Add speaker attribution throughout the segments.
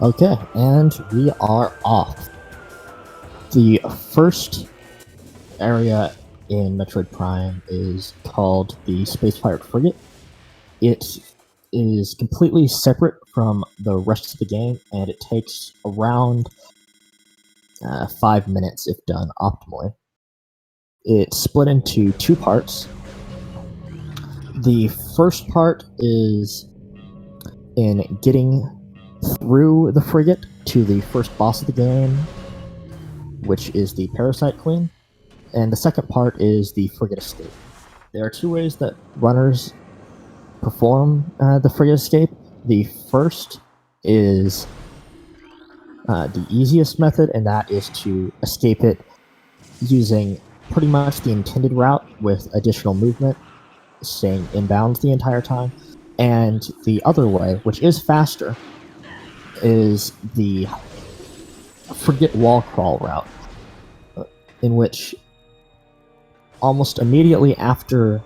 Speaker 1: Okay, and we are off. The first area in Metroid Prime is called the Space Pirate Frigate. It is completely separate from the rest of the game, and it takes around 5 minutes if done optimally. It's split into two parts. The first part is in getting through the frigate to the first boss of the game, which is the Parasite Queen, and the second part is the frigate escape. There are two ways that runners perform the frigate escape. The first is the easiest method, and that is to escape it using pretty much the intended route with additional movement, staying inbound the entire time. And the other way, which is faster, is the frigate wall crawl route, in which almost immediately after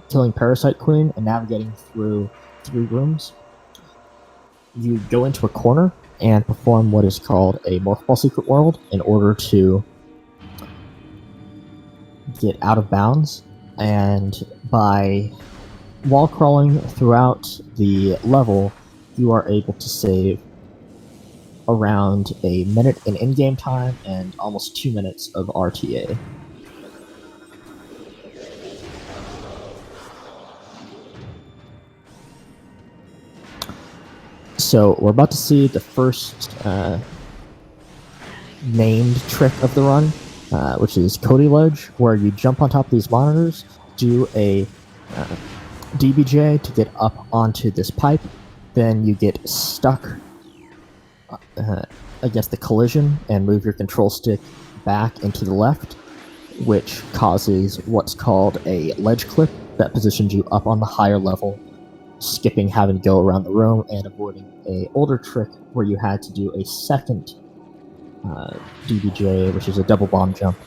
Speaker 1: killing Parasite Queen and navigating through 3 rooms, you go into a corner and perform what is called a Morph Ball Secret World in order to get out of bounds. And by wall crawling throughout the level, you are able to save around a minute in in-game time and almost 2 minutes of RTA. So we're about to see the first named trick of the run, which is Cody Ledge, where you jump on top of these monitors, do a DBJ to get up onto this pipe, then you get stuck against the collision and move your control stick back and to the left, which causes what's called a ledge clip that positions you up on the higher level, skipping having to go around the room and avoiding a older trick where you had to do a second DBJ, which is a double bomb jump,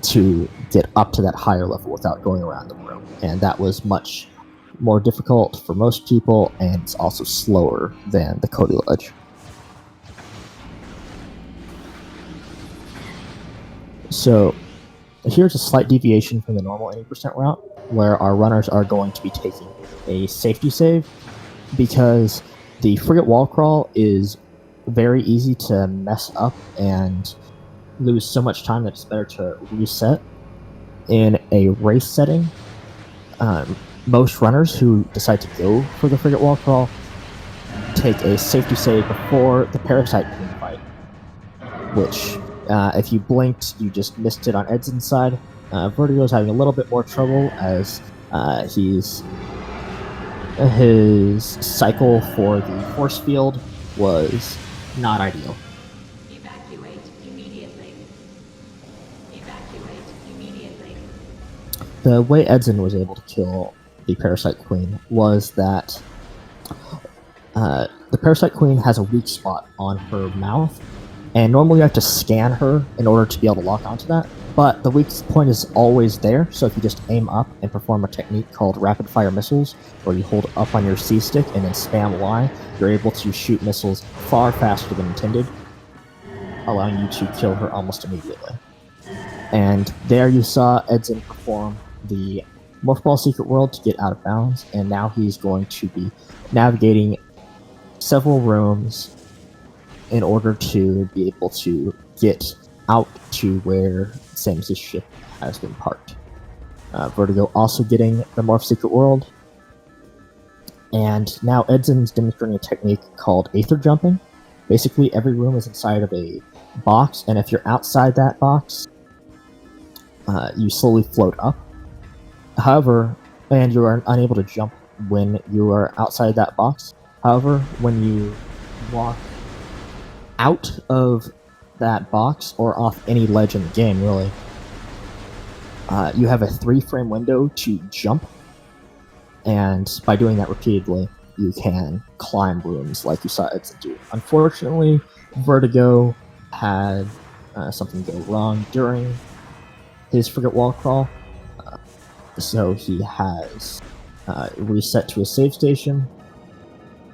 Speaker 1: to get up to that higher level without going around the room. And that was much more difficult for most people, and it's also slower than the Cody Ledge. So here's a slight deviation from the normal 80% route, where our runners are going to be taking a safety save, because the frigate wall crawl is very easy to mess up and lose so much time that it's better to reset. In a race setting, most runners who decide to go for the frigate wall crawl take a safety save before the Parasite Queen fight, which if you blinked, you just missed it on Edzan's side. Vertigo's having a little bit more trouble as his cycle for the force field was not ideal.
Speaker 2: Evacuate immediately. Evacuate immediately.
Speaker 1: The way Edzan was able to kill the Parasite Queen was that the Parasite Queen has a weak spot on her mouth, and normally you have to scan her in order to be able to lock onto that, but the weak point is always there, so if you just aim up and perform a technique called rapid fire missiles, where you hold up on your C stick and then spam Y, you're able to shoot missiles far faster than intended, allowing you to kill her almost immediately. And there you saw Edzan perform the Morph Ball Secret World to get out of bounds, and now he's going to be navigating several rooms in order to be able to get out to where Samus's ship has been parked. Vertigo also getting the Morph Secret World. And now Edzan's demonstrating a technique called Aether Jumping. Basically, every room is inside of a box, and if you're outside that box, you slowly float up. However, and you are unable to jump when you are outside that box. However, when you walk out of that box, or off any ledge in the game, really, you have a 3-frame window to jump, and by doing that repeatedly, you can climb rooms like you saw Edzan do. Unfortunately, Vertigo had something go wrong during his frigate wall crawl, so he has reset to a save station,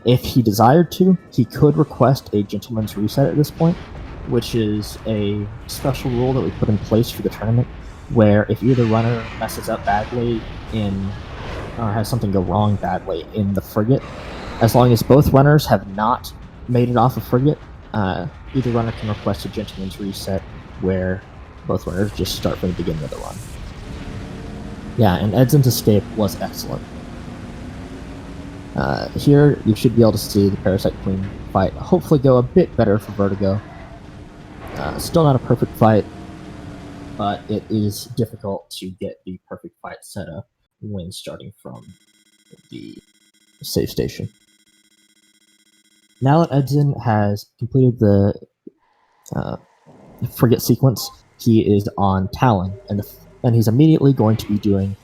Speaker 1: If he desired to, he could request a gentleman's reset at this point, which is a special rule that we put in place for the tournament, where if either runner messes up badly or has something go wrong badly in the frigate, as long as both runners have not made it off a frigate, either runner can request a gentleman's reset where both runners just start from the beginning of the run. Yeah, and Edzan's escape was excellent. Here, you should be able to see the Parasite Queen fight hopefully go a bit better for Vertigo. Still not a perfect fight, but it is difficult to get the perfect fight set up when starting from the save station. Now that Edzan has completed the frigate sequence, he is on Talon, and he's immediately going to be doing,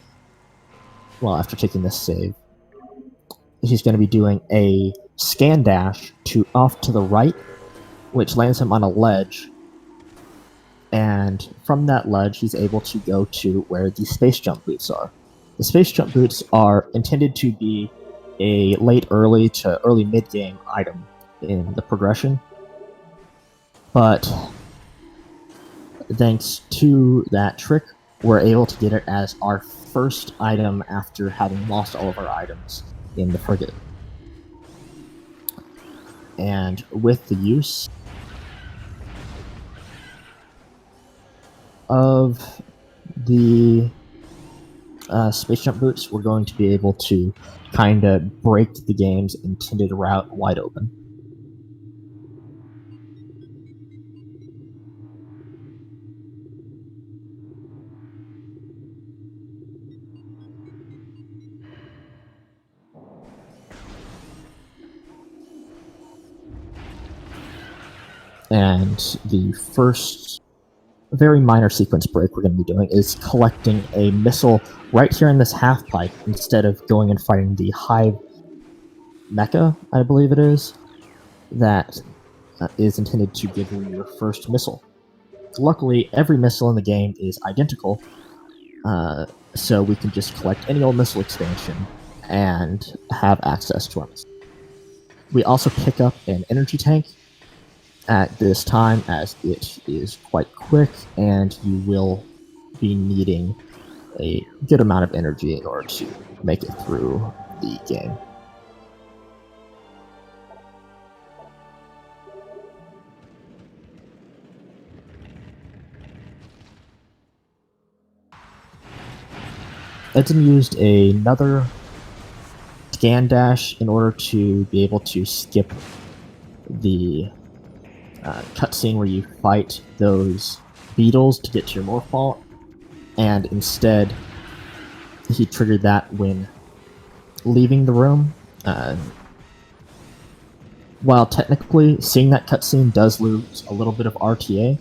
Speaker 1: well, after taking this save, he's going to be doing a scan dash off to the right, which lands him on a ledge, and from that ledge he's able to go to where the space jump boots are. The space jump boots are intended to be a late early to early mid-game item in the progression, but thanks to that trick, we're able to get it as our first item after having lost all of our items in the frigate. And with the use of the space jump boots, we're going to be able to kind of break the game's intended route wide open. And the first very minor sequence break we're going to be doing is collecting a missile right here in this half pipe instead of going and fighting the Hive mecha, I believe it is, that is intended to give you your first missile. Luckily, every missile in the game is identical, so we can just collect any old missile expansion and have access to our missile. We also pick up an energy tank at this time, as it is quite quick, and you will be needing a good amount of energy in order to make it through the game. Edzan used another scan dash in order to be able to skip the cutscene where you fight those beetles to get to your morph ball, and instead he triggered that when leaving the room. While technically seeing that cutscene does lose a little bit of RTA,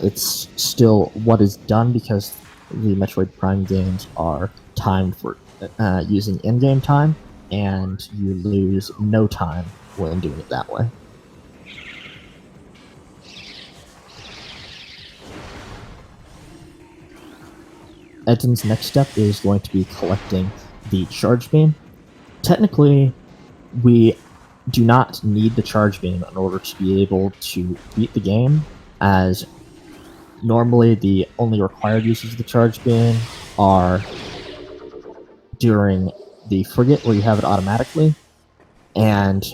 Speaker 1: it's still what is done because the Metroid Prime games are timed for using in-game time, and you lose no time when doing it that way. Edzan's next step is going to be collecting the charge beam. Technically, we do not need the charge beam in order to be able to beat the game, as normally the only required uses of the charge beam are during the frigate, where you have it automatically, and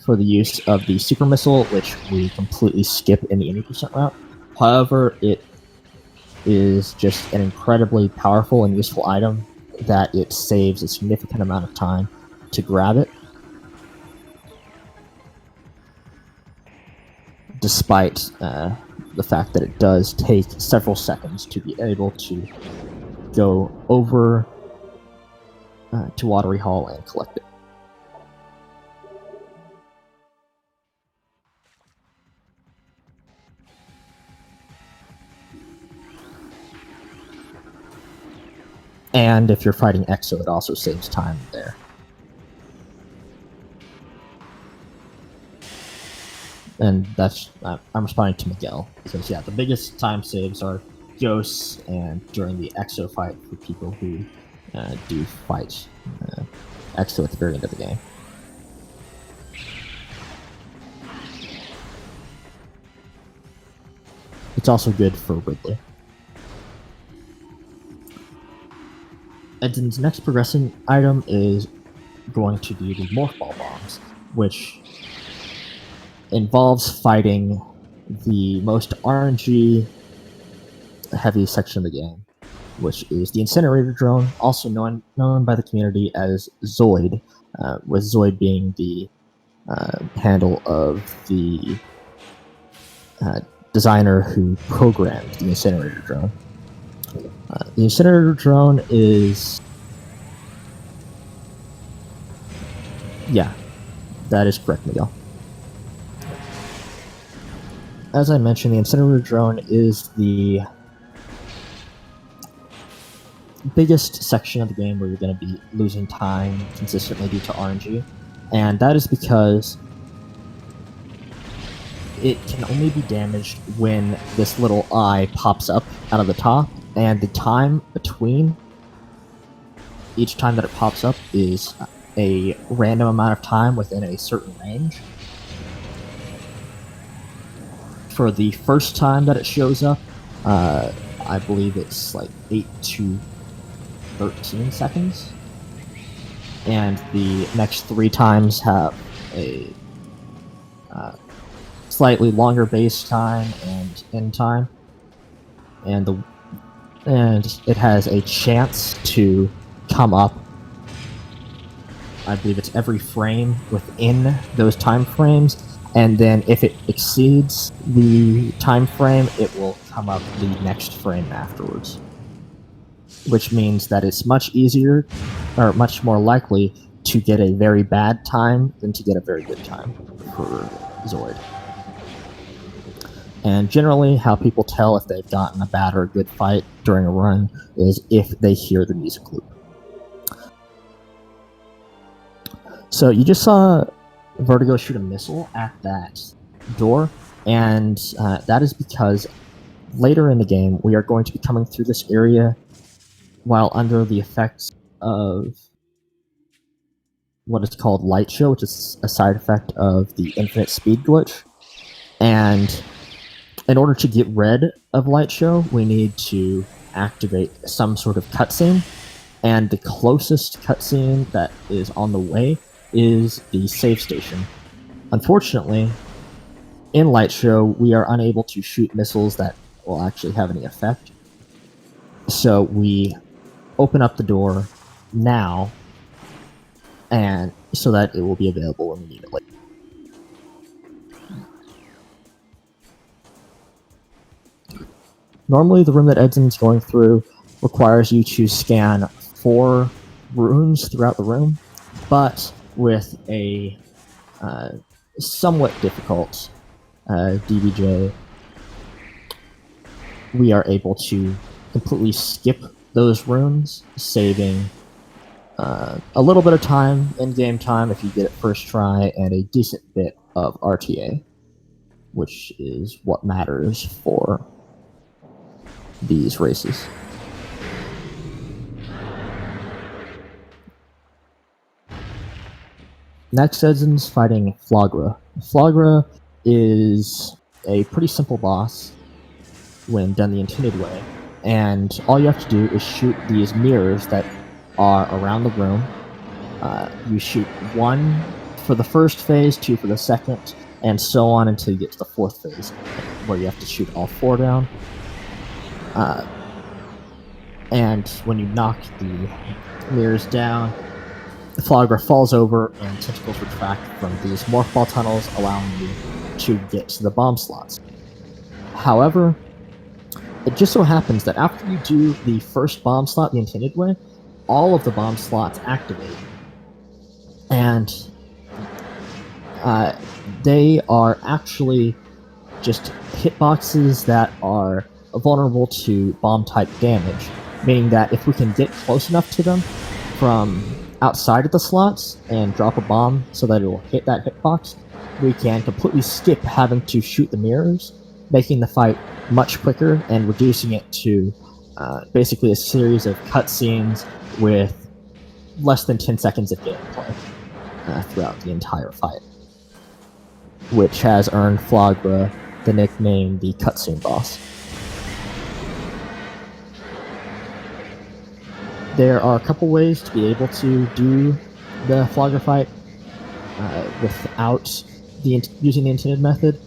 Speaker 1: for the use of the super missile, which we completely skip in the 80% route. However, it is just an incredibly powerful and useful item that it saves a significant amount of time to grab it, despite the fact that it does take several seconds to be able to go over to Watery Hall and collect it. And if you're fighting Exo, it also saves time there. And that's, I'm responding to Miguel, because yeah, the biggest time saves are Ghosts and during the Exo fight for people who do fight Exo at the very end of the game. It's also good for Ridley. Edzen's next progressing item is going to be the Morph Ball Bombs, which involves fighting the most RNG heavy section of the game, which is the Incinerator Drone, also known by the community as Zoid, with Zoid being the handle of the designer who programmed the Incinerator Drone. The Incinerator Drone is... Yeah, that is correct, Miguel. As I mentioned, the Incinerator Drone is the biggest section of the game where you're going to be losing time consistently due to RNG, and that is because it can only be damaged when this little eye pops up out of the top, and the time between each time that it pops up is a random amount of time within a certain range. For the first time that it shows up, I believe it's like 8 to 13 seconds, and the next 3 times have a slightly longer base time and end time, and it has a chance to come up. I believe it's every frame within those time frames, and then if it exceeds the time frame, it will come up the next frame afterwards. Which means that it's much easier, or much more likely, to get a very bad time than to get a very good time for Zoid. And generally, how people tell if they've gotten a bad or a good fight during a run is if they hear the music loop. So you just saw Vertigo shoot a missile at that door, and that is because later in the game we are going to be coming through this area while under the effects of what is called Light Show, which is a side effect of the infinite speed glitch. And in order to get rid of Light Show, we need to activate some sort of cutscene, and the closest cutscene that is on the way is the save station. Unfortunately, in Light Show, we are unable to shoot missiles that will actually have any effect. So we open up the door now, and so that it will be available when we need it later. Normally, the room that Edzen's going through requires you to scan 4 runes throughout the room, but with a somewhat difficult DBJ, we are able to completely skip those runes, saving a little bit of time, in-game time, if you get it first try, and a decent bit of RTA, which is what matters for these races. Next, Edzen's fighting Flagra. Flagra is a pretty simple boss when done the intended way, and all you have to do is shoot these mirrors that are around the room. You shoot 1 for the first phase, 2 for the second, and so on until you get to the 4th phase, where you have to shoot all 4 down. And when you knock the mirrors down, the Flagra falls over and tentacles retract from these morph ball tunnels, allowing you to get to the bomb slots. However, it just so happens that after you do the first bomb slot the intended way, all of the bomb slots activate. And they are actually just hitboxes that are vulnerable to bomb-type damage, meaning that if we can get close enough to them from outside of the slots and drop a bomb so that it will hit that hitbox, we can completely skip having to shoot the mirrors, making the fight much quicker and reducing it to basically a series of cutscenes with less than 10 seconds of gameplay throughout the entire fight, which has earned Flagra the nickname the cutscene boss. There are a couple ways to be able to do the flogger fight without using the intended method.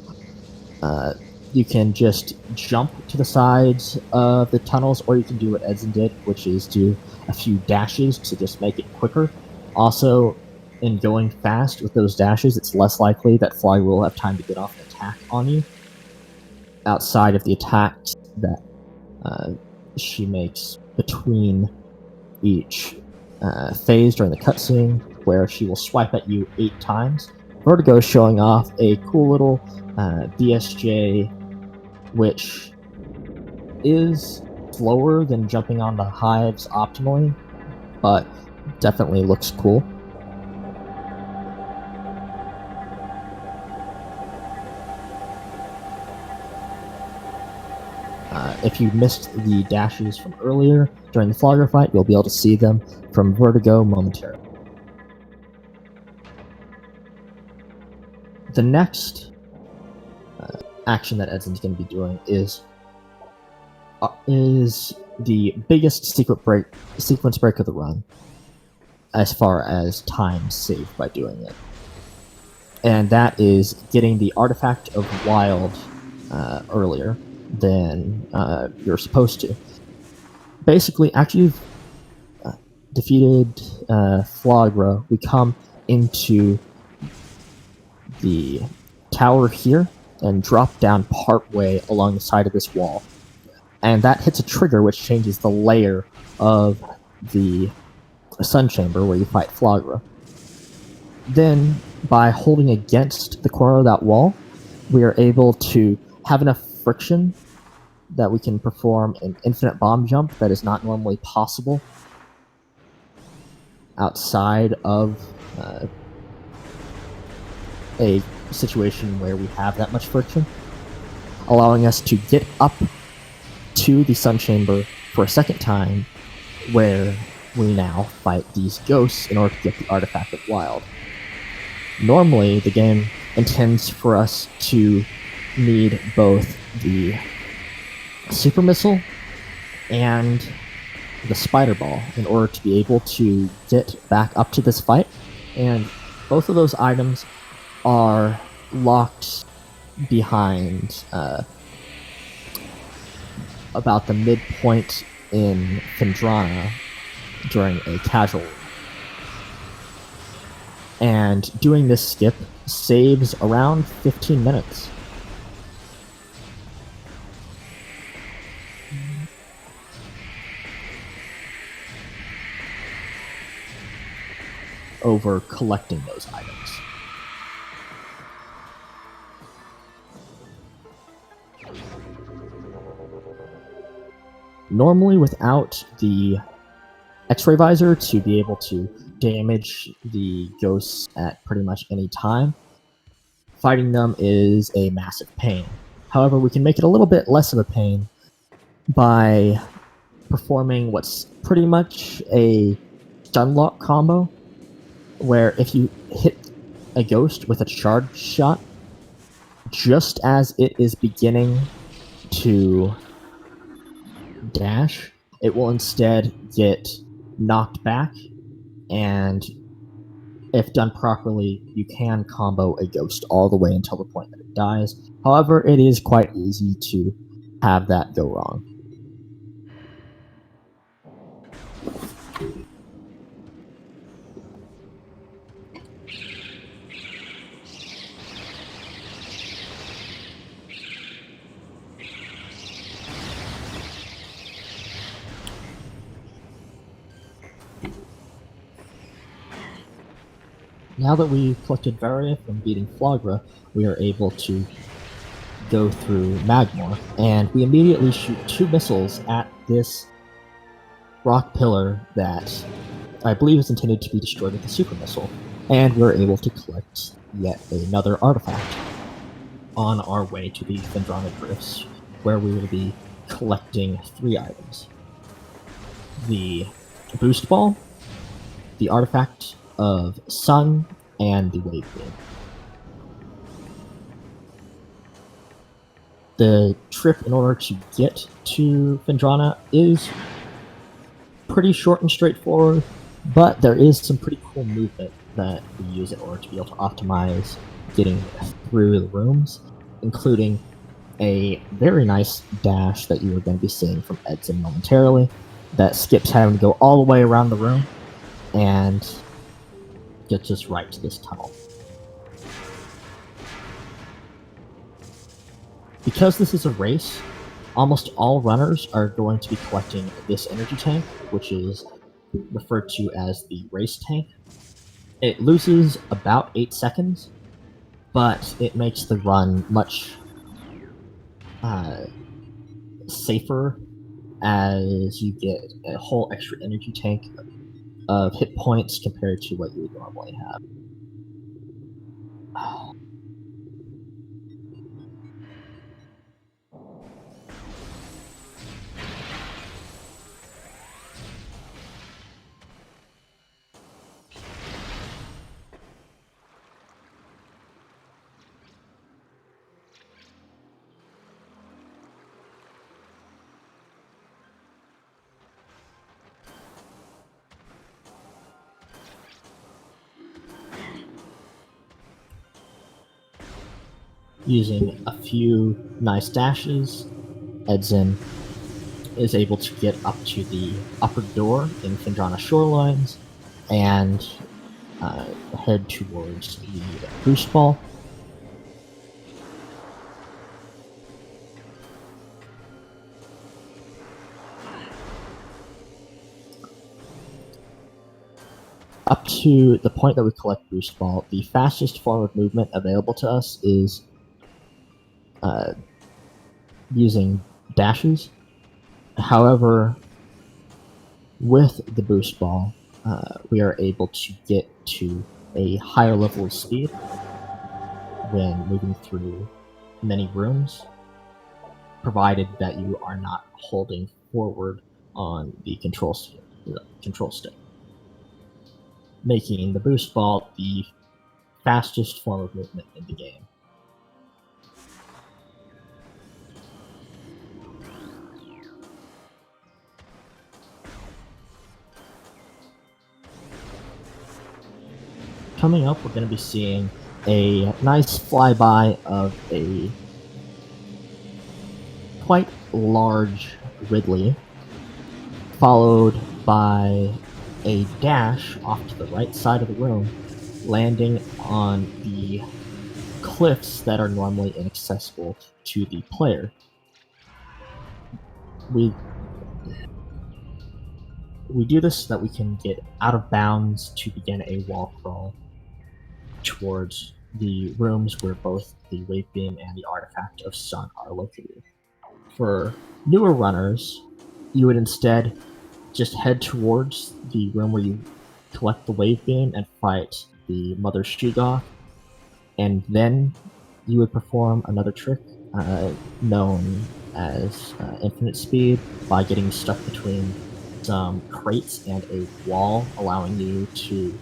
Speaker 1: You can just jump to the sides of the tunnels, or you can do what Edzan did, which is do a few dashes to just make it quicker. Also, in going fast with those dashes, it's less likely that Flogger will have time to get off an attack on you, outside of the attacks that she makes between each phase during the cutscene, where she will swipe at you 8 times. Vertigo is showing off a cool little BSJ, which is slower than jumping on the hives optimally, but definitely looks cool. If you missed the dashes from earlier during the Flogger fight, you'll be able to see them from Vertigo momentarily. The next action that Edzan's going to be doing is the biggest sequence break of the run, as far as time saved by doing it. And that is getting the Artifact of Wild earlier than you're supposed to. Basically, after you've defeated Flagra, we come into the tower here and drop down partway along the side of this wall. And that hits a trigger which changes the layer of the sun chamber where you fight Flagra. Then, by holding against the corner of that wall, we are able to have enough friction that we can perform an infinite bomb jump that is not normally possible outside of a situation where we have that much friction, allowing us to get up to the sun chamber for a second time, where we now fight these ghosts in order to get the Artifact of Wild. Normally, the game intends for us to need both the Super Missile and the Spider Ball in order to be able to get back up to this fight, and both of those items are locked behind about the midpoint in Fendrana during a casual. And doing this skip saves around 15 minutes. Over collecting those items. Normally, without the X-ray visor to be able to damage the ghosts at pretty much any time, fighting them is a massive pain. However, we can make it a little bit less of a pain by performing what's pretty much a stun lock combo, where if you hit a ghost with a charge shot, just as it is beginning to dash, it will instead get knocked back, and if done properly, you can combo a ghost all the way until the point that it dies. However, it is quite easy to have that go wrong. Now that we've collected Varia from beating Flagra, we are able to go through Magmor, and we immediately shoot 2 missiles at this rock pillar that I believe is intended to be destroyed with a super missile, and we're able to collect yet another artifact on our way to the Fendrana Drifts, where we will be collecting 3 items. The Boost Ball, the Artifact of Sun, and the Wave Beam. The trip in order to get to Phendrana is pretty short and straightforward, but there is some pretty cool movement that we use in order to be able to optimize getting through the rooms, including a very nice dash that you are going to be seeing from Edzan momentarily that skips having to go all the way around the room and gets us right to this tunnel. Because this is a race, almost all runners are going to be collecting this energy tank, which is referred to as the race tank. It loses about 8 seconds, but it makes the run much safer as you get a whole extra energy tank of hit points compared to what you would normally have. Using a few nice dashes, Edzan is able to get up to the upper door in Phendrana Shorelines and head towards the boost ball. Up to the point that we collect boost ball, the fastest form of movement available to us is using dashes. However, with the boost ball, we are able to get to a higher level of speed when moving through many rooms, provided that you are not holding forward on the control stick, making the boost ball the fastest form of movement in the game. Coming up, we're going to be seeing a nice flyby of a quite large Ridley, followed by a dash off to the right side of the room, landing on the cliffs that are normally inaccessible to the player. We do this so that we can get out of bounds to begin a wall crawl towards the rooms where both the wave beam and the artifact of sun are located. For newer runners, you would instead just head towards the room where you collect the wave beam and fight the Mother Shiggoth, and then you would perform another trick known as infinite speed by getting stuck between some crates and a wall, allowing you to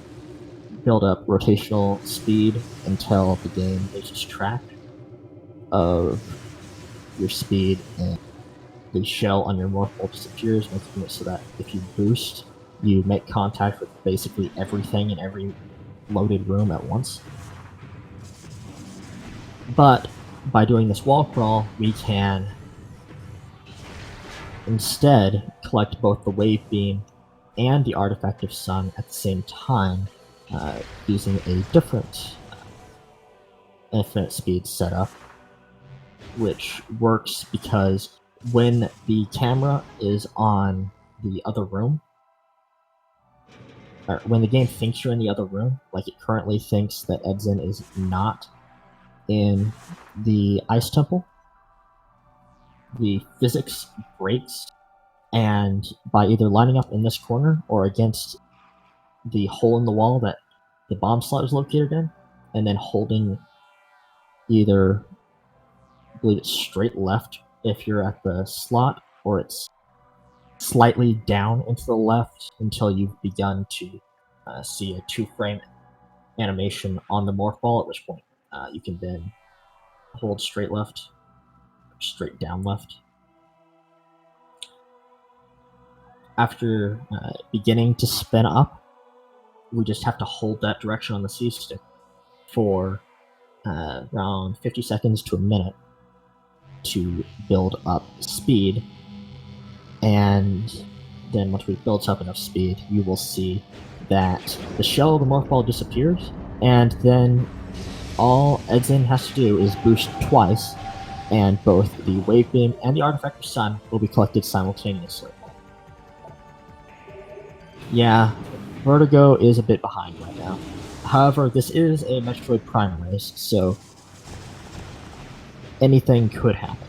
Speaker 1: build up rotational speed until the game loses track of your speed and the shell on your morphle disappears, making it so that if you boost, you make contact with basically everything in every loaded room at once. But by doing this wall crawl, we can instead collect both the wave beam and the artifact of sun at the same time, using a different infinite speed setup, which works because when the camera is on the other room, or when the game thinks you're in the other room, like it currently thinks that Edzan is not in the ice temple, the physics breaks, and by either lining up in this corner or against the hole in the wall that the bomb slot is located in, and then holding either, I believe it's straight left if you're at the slot, or it's slightly down into the left until you've begun to see a 2-frame animation on the morph ball, at which point you can then hold straight left straight down left. After beginning to spin up, we just have to hold that direction on the C stick for around 50 seconds to a minute to build up speed. And then once we built up enough speed, you will see that the shell of the morph ball disappears, and then all edzan has to do is boost twice, and both the wave beam and the artifact sun will be collected simultaneously. Yeah, Vertigo is a bit behind right now. However, this is a Metroid Prime race, so anything could happen.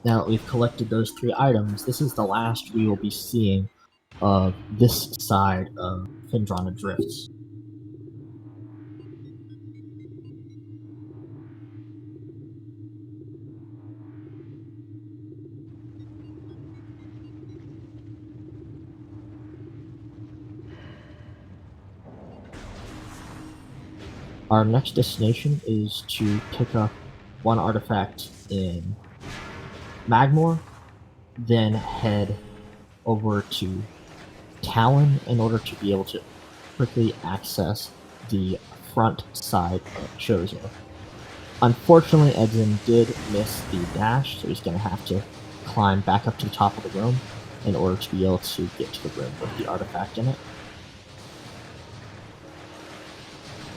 Speaker 1: Now that we've collected those 3 items, this is the last we will be seeing of this side of Phendrana Drifts. Our next destination is to pick up 1 artifact in Magmore, then head over to Talon in order to be able to quickly access the front side of Chozo. Unfortunately, edzan did miss the dash, so he's going to have to climb back up to the top of the room in order to be able to get to the room with the artifact in it.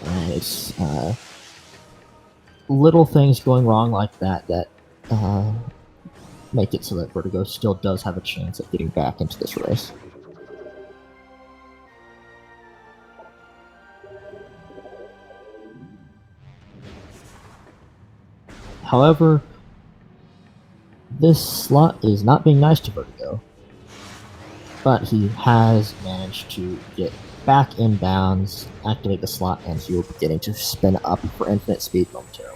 Speaker 1: And it's little things going wrong like that that make it so that Vertigo still does have a chance at getting back into this race. However, this slot is not being nice to Vertigo, but he has managed to get back in bounds, activate the slot, and he will be getting to spin up for infinite speed momentarily.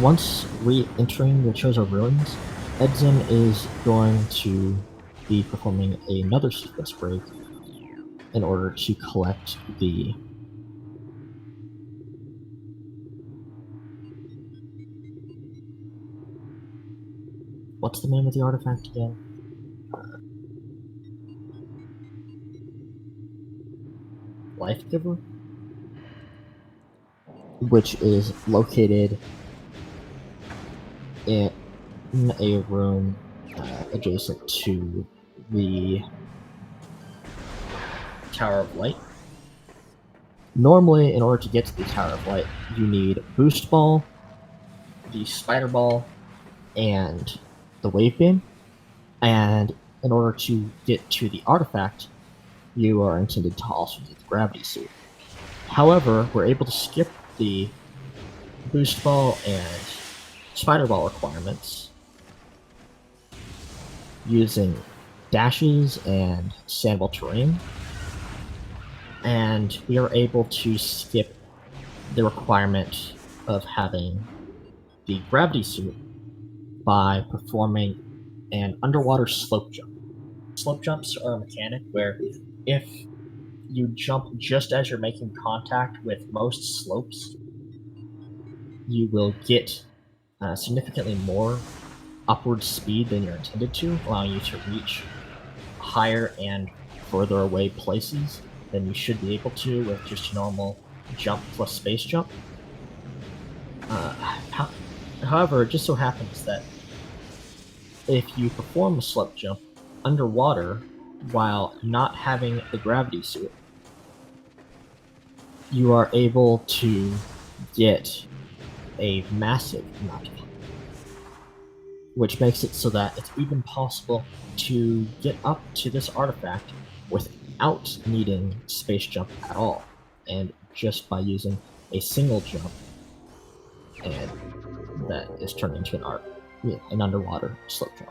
Speaker 1: Once re-entering the Chozo ruins, edzan is going to be performing another sequence break in order to collect the what's the name of the artifact again? Life Giver? Which is located in a room adjacent to the Tower of Light. Normally, in order to get to the Tower of Light, you need Boost Ball, the Spider Ball, and the Wave Beam. And in order to get to the artifact, you are intended to also get the Gravity Suit. However, we're able to skip the Boost Ball and Spider Ball requirements using dashes and sandball terrain, and we are able to skip the requirement of having the Gravity Suit by performing an underwater slope jump. Slope jumps are a mechanic where if you jump just as you're making contact with most slopes, you will get significantly more upward speed than you're intended to, allowing you to reach higher and further away places than you should be able to with just a normal jump plus space jump. However, it just so happens that if you perform a slope jump underwater while not having the gravity suit, you are able to get a massive amount of health, which makes it so that it's even possible to get up to this artifact without needing space jump at all, and just by using a single jump, and that is turned into an underwater slope jump.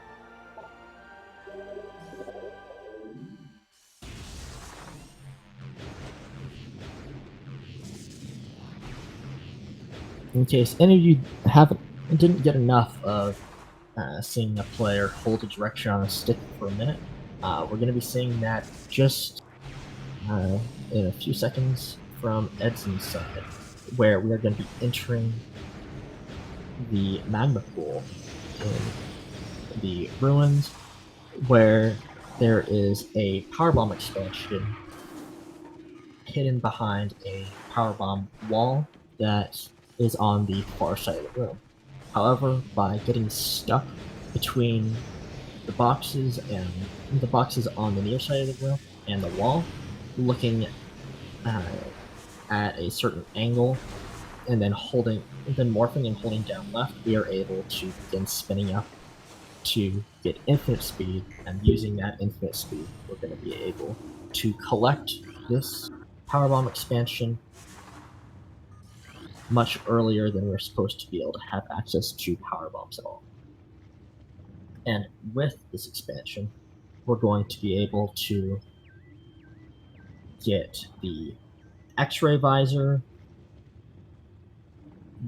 Speaker 1: In case any of you didn't get enough of seeing a player hold a direction on a stick for a minute, we're going to be seeing that just in a few seconds from Edson's side, where we are going to be entering the magma pool in the ruins, where there is a powerbomb expansion hidden behind a powerbomb wall that is on the far side of the room. However, by getting stuck between the boxes on the near side of the room and the wall, looking at a certain angle, and then morphing and holding down left, we are able to begin spinning up to get infinite speed, and using that infinite speed, we're going to be able to collect this powerbomb expansion much earlier than we're supposed to be able to have access to powerbombs at all. And with this expansion, we're going to be able to get the X-ray visor,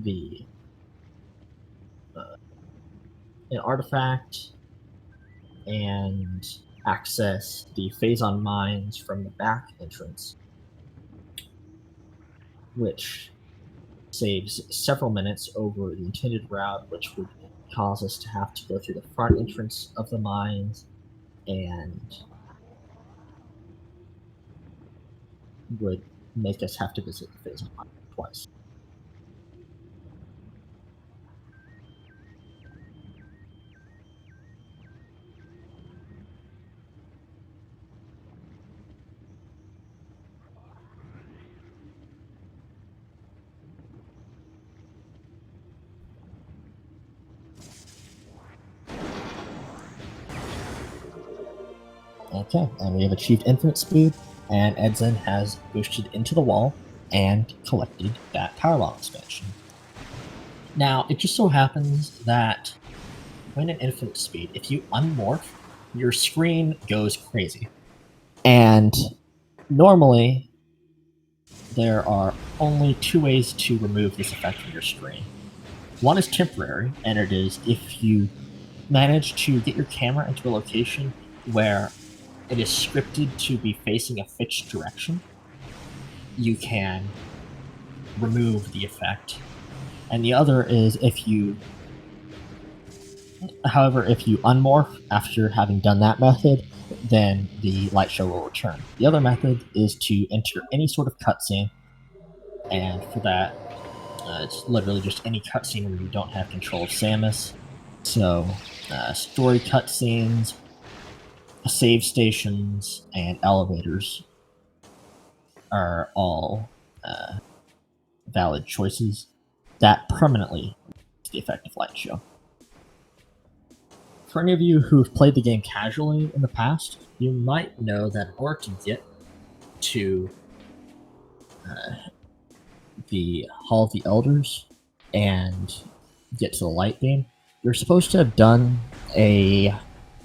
Speaker 1: an artifact, and access the phazon mines from the back entrance, which saves several minutes over the intended route, which would cause us to have to go through the front entrance of the mines and would make us have to visit the phazon mine twice. Okay, and we have achieved infinite speed, and Edzan has boosted into the wall and collected that powerbomb expansion. Now, it just so happens that when at infinite speed, if you unmorph, your screen goes crazy. And normally, there are only two ways to remove this effect from your screen. One is temporary, and it is if you manage to get your camera into a location where it is scripted to be facing a fixed direction, you can remove the effect. And the other is if you unmorph after having done that method, then the light show will return. The other method is to enter any sort of cutscene, and for that, it's literally just any cutscene where you don't have control of Samus. So, story cutscenes, save stations, and elevators are all valid choices that permanently the effective light show. For any of you who've played the game casually in the past, you might know that in order to get to the Hall of the Elders and get to the light beam, you're supposed to have done a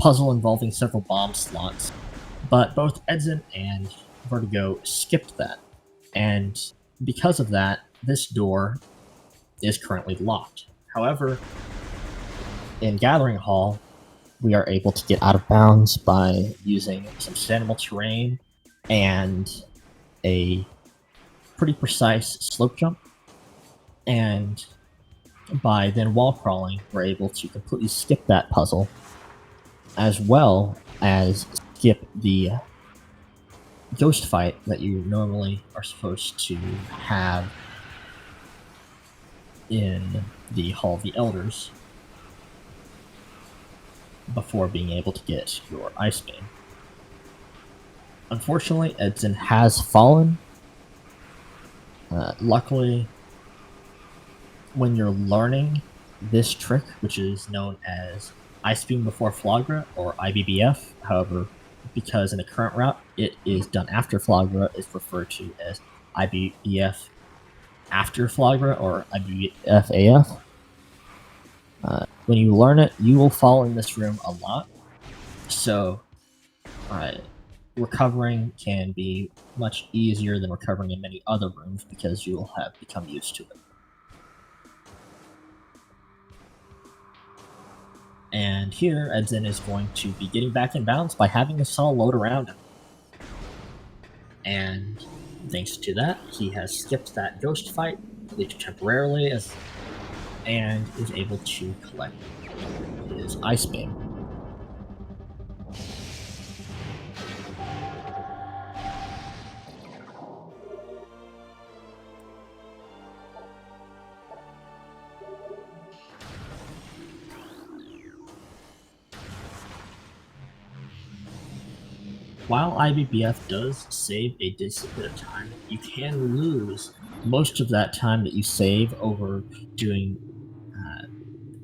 Speaker 1: puzzle involving several bomb slots, but both Edzan and Vertigo skipped that, and because of that, this door is currently locked. However, in Gathering Hall, we are able to get out of bounds by using some standable terrain and a pretty precise slope jump, and by then wall crawling, we're able to completely skip that puzzle, as well as skip the ghost fight that you normally are supposed to have in the Hall of the Elders before being able to get your ice beam. Unfortunately, Edzan has fallen. Luckily, when you're learning this trick, which is known as Ice Beam Before Flagra, or IBBF, however, because in the current route it is done after Flagra, is referred to as IBBF after Flagra or IBBF AF. When you learn it, you will fall in this room a lot. So, recovering can be much easier than recovering in many other rooms because you will have become used to it. And here, Edzan is going to be getting back in bounds by having the saw load around him. And thanks to that, he has skipped that ghost fight, at least temporarily, and is able to collect his Ice Beam. While IBBF does save a decent bit of time, you can lose most of that time that you save over doing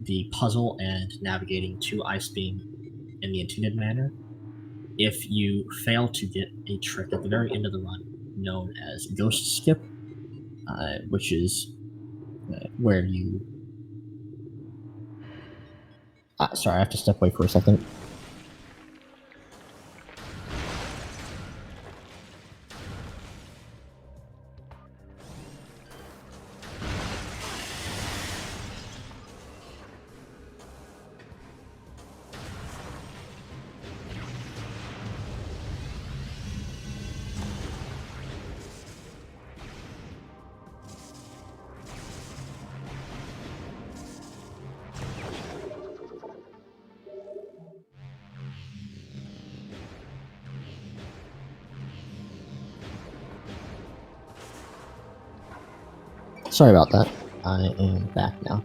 Speaker 1: the puzzle and navigating to Ice Beam in the intended manner if you fail to get a trick at the very end of the run known as Ghost Skip, which is where you... sorry, I have to step away for a second. Sorry about that. I am back now.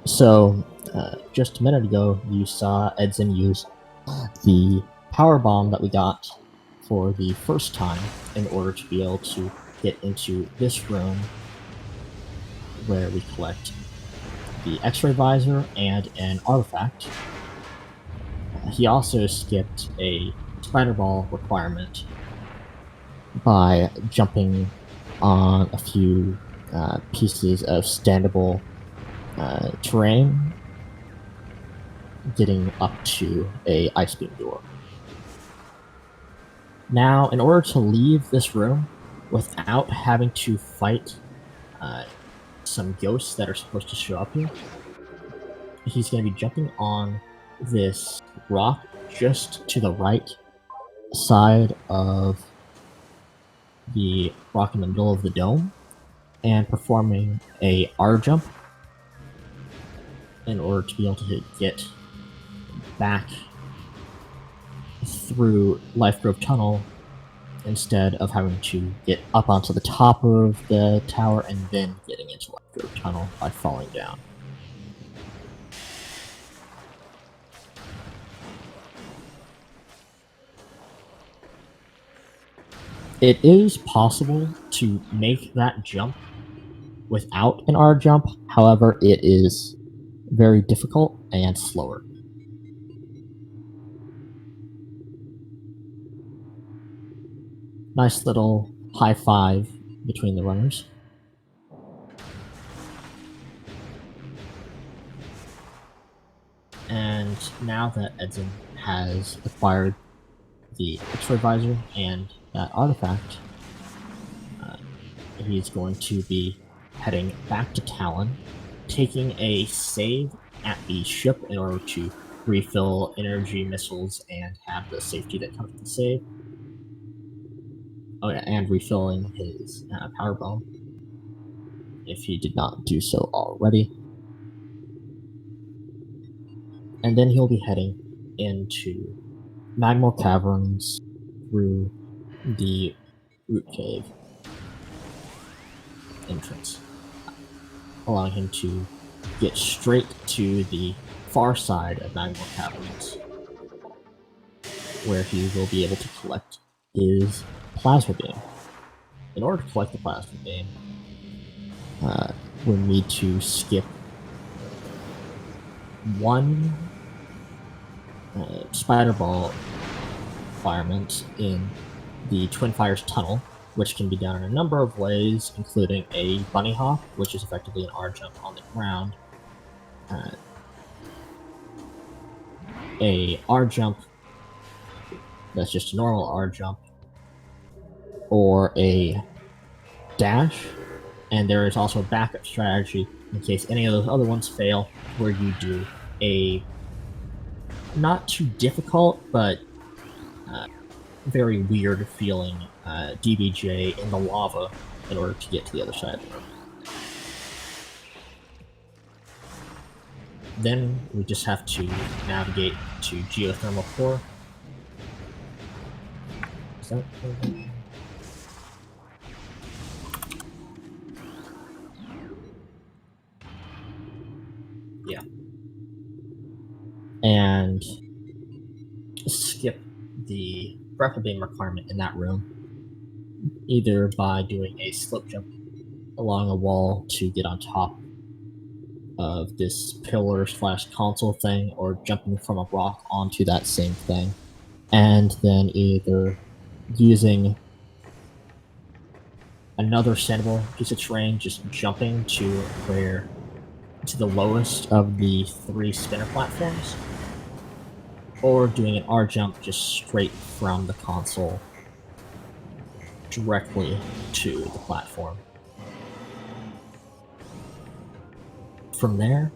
Speaker 1: So, just a minute ago, you saw Edzan use the power bomb that we got for the first time in order to be able to get into this room where we collect the X-ray visor and an artifact. He also skipped a spider ball requirement by jumping on a few pieces of standable terrain, getting up to a Ice Beam door. Now, in order to leave this room without having to fight some ghosts that are supposed to show up here, he's going to be jumping on this rock just to the right side of the rock in the middle of the dome and performing a R jump in order to be able to get back through Life Grove Tunnel instead of having to get up onto the top of the tower and then getting into Life Grove Tunnel by falling down. It is possible to make that jump without an R jump, however, it is very difficult and slower. Nice little high five between the runners. And now that Edzan has acquired the X-ray visor and that artifact, he's going to be heading back to Talon, taking a save at the ship in order to refill energy missiles and have the safety that comes with the save. Oh yeah, and refilling his power bomb, if he did not do so already. And then he'll be heading into Magmal Caverns through the Root Cave entrance, allowing him to get straight to the far side of Magmal Caverns, where he will be able to collect his Plasma Beam. In order to collect the Plasma Beam, we'll need to skip one Spider Ball requirement in the Twin Fires Tunnel, which can be done in a number of ways, including a bunny hop, which is effectively an R jump on the ground, a R jump that's just a normal R jump, or a dash, and there is also a backup strategy in case any of those other ones fail, where you do a not too difficult, but very weird feeling DBJ in the lava in order to get to the other side of the room. Then we just have to navigate to geothermal core. Is that okay? Yeah. And skip the grapple beam requirement in that room, either by doing a slope jump along a wall to get on top of this pillar / console thing, or jumping from a rock onto that same thing, and then either using another sandable piece of terrain, just jumping to the lowest of the 3 spinner platforms, or doing an R jump just straight from the console directly to the platform. From there,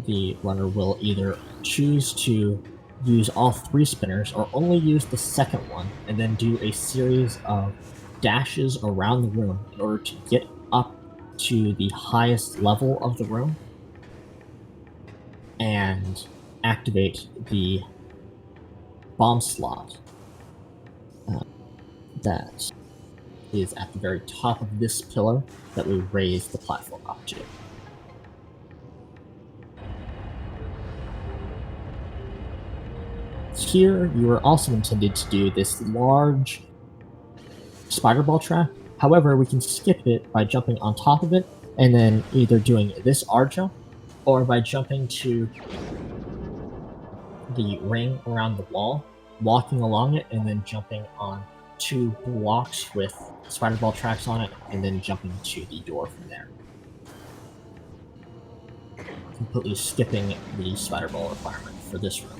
Speaker 1: the runner will either choose to use all 3 spinners or only use the second one, and then do a series of dashes around the room in order to get up to the highest level of the room and activate the bomb slot that is at the very top of this pillar that we raise the platform up to. Here, you are also intended to do this large spider ball track. However, we can skip it by jumping on top of it, and then either doing this R jump, or by jumping to the ring around the wall, walking along it, and then jumping on 2 blocks with spider ball tracks on it, and then jumping to the door from there. Completely skipping the spider ball requirement for this room.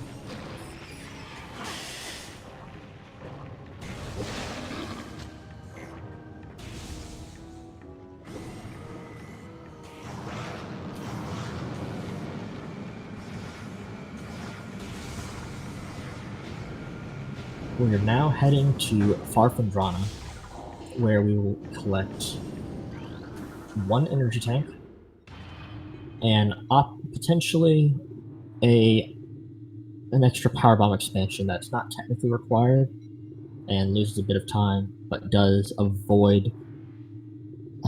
Speaker 1: We are now heading to Farfandrana, where we will collect 1 energy tank and potentially an extra power bomb expansion that's not technically required and loses a bit of time, but does avoid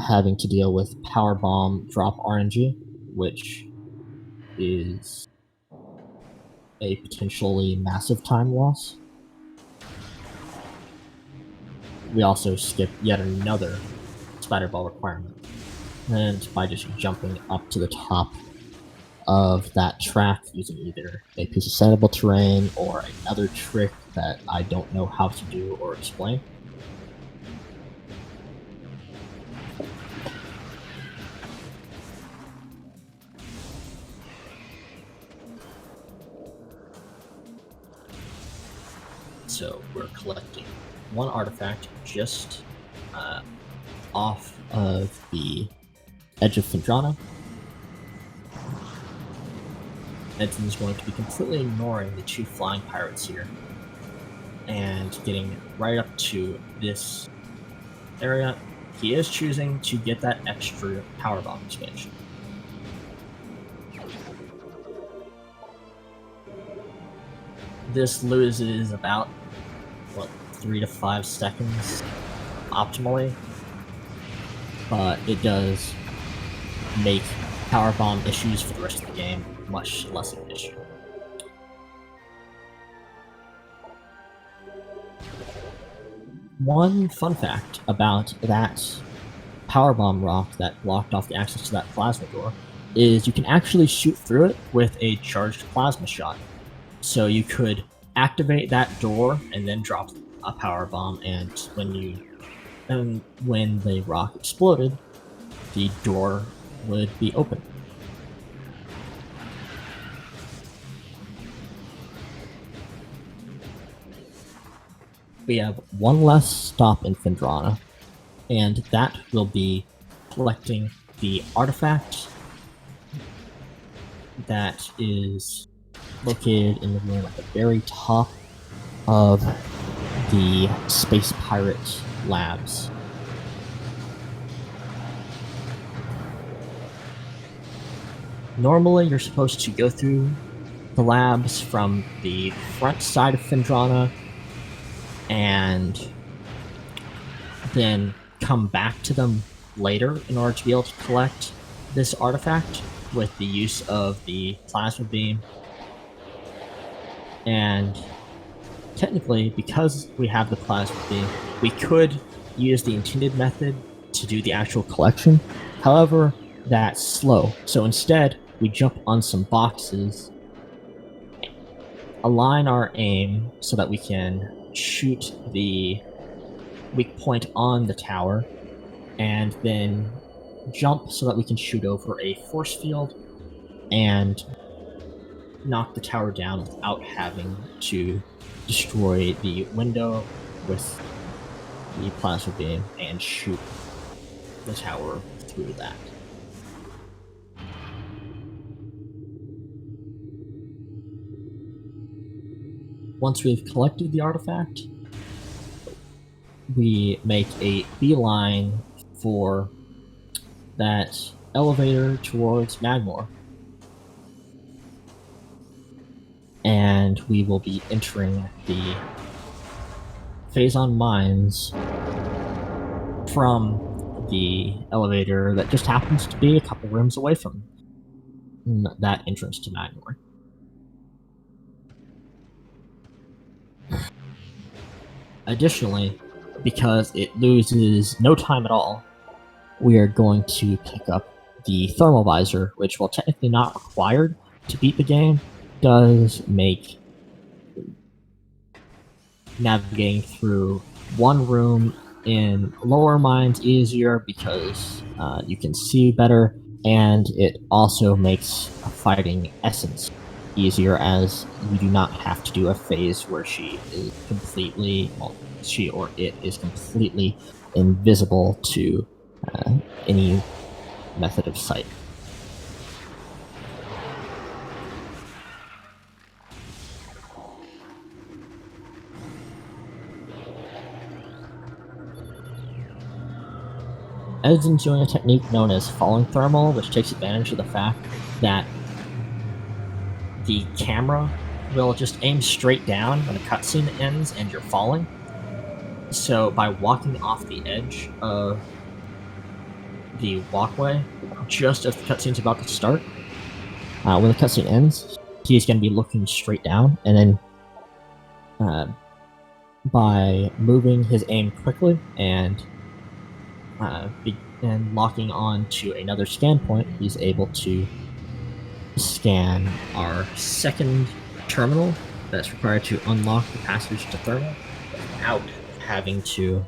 Speaker 1: having to deal with power bomb drop RNG, which is a potentially massive time loss. We also skip yet another spider ball requirement, and by just jumping up to the top of that track using either a piece of sandable terrain or another trick that I don't know how to do or explain. So we're collecting 1 artifact just off of the edge of Fandrana. Edzan is going to be completely ignoring the 2 flying pirates here and getting right up to this area. He is choosing to get that extra power bomb expansion. This loses about 3 to 5 seconds optimally, but it does make power bomb issues for the rest of the game much less of an issue. One fun fact about that power bomb rock that blocked off the access to that plasma door is you can actually shoot through it with a charged plasma shot. So you could activate that door and then drop a power bomb, and when the rock exploded, the door would be open. We have one less stop in Phendrana, and that will be collecting the artifact that is located in the room at the very top of the Space Pirate Labs. Normally, you're supposed to go through the labs from the front side of Phendrana and then come back to them later in order to be able to collect this artifact with the use of the plasma beam. And technically, because we have the plasma beam, we could use the intended method to do the actual collection. However, that's slow. So instead, we jump on some boxes, align our aim so that we can shoot the weak point on the tower, and then jump so that we can shoot over a force field and knock the tower down without having to destroy the window with the plasma beam and shoot the tower through that. Once we've collected the artifact, we make a beeline for that elevator towards Magmore. And we will be entering the Phazon Mines from the elevator that just happens to be a couple rooms away from that entrance to Magmore. Additionally, because it loses no time at all, we are going to pick up the thermal visor, which, while technically not required to beat the game, does make navigating through one room in lower mines easier because you can see better, and it also makes fighting Essence easier, as you do not have to do a phase where she or it is completely invisible to any method of sight. Edzen's doing a technique known as falling thermal, which takes advantage of the fact that the camera will just aim straight down when a cutscene ends and you're falling. So by walking off the edge of the walkway just as the cutscene's about to start, when the cutscene ends, he's going to be looking straight down, and then by moving his aim quickly and locking on to another scan point, he's able to scan our second terminal that's required to unlock the passage to thermal without having to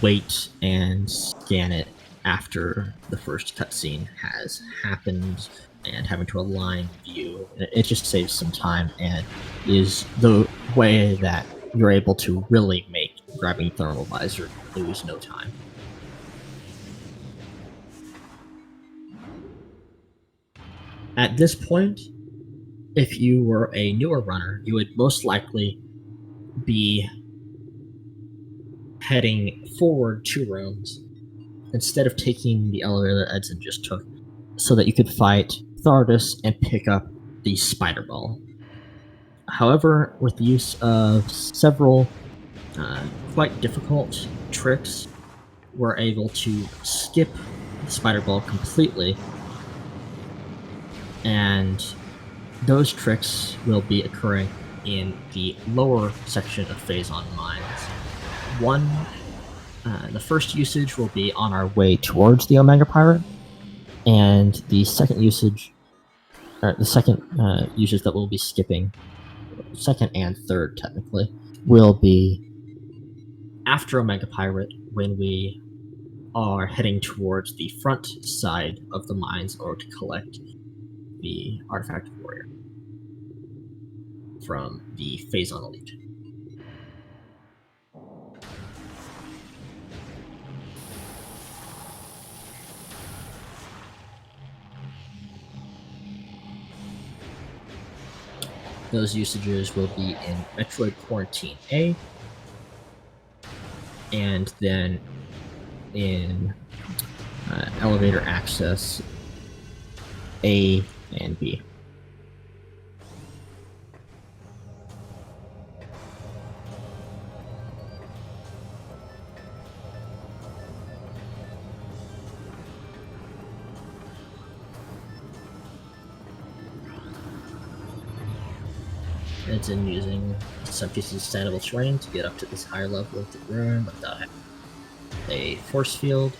Speaker 1: wait and scan it after the first cutscene has happened and having to align view. It just saves some time and is the way that you're able to really make grabbing thermal visor lose no time. At this point, if you were a newer runner, you would most likely be heading forward 2 rooms instead of taking the elevator that Edson just took, so that you could fight Thardus and pick up the Spider Ball. However, with the use of several quite difficult tricks, we're able to skip the Spider Ball completely, and those tricks will be occurring in the lower section of Phazon Mines. The first usage will be on our way towards the Omega Pirate, and the second usage the second uses that we'll be skipping, second and third technically, will be after Omega Pirate when we are heading towards the front side of the mines in order to collect the Artifact Warrior from the Phazon Elite. Those usages will be in Metroid Quarantine A, and then in Elevator Access A and B. It's in using some pieces of standable terrain to get up to this higher level of the room without having a force field.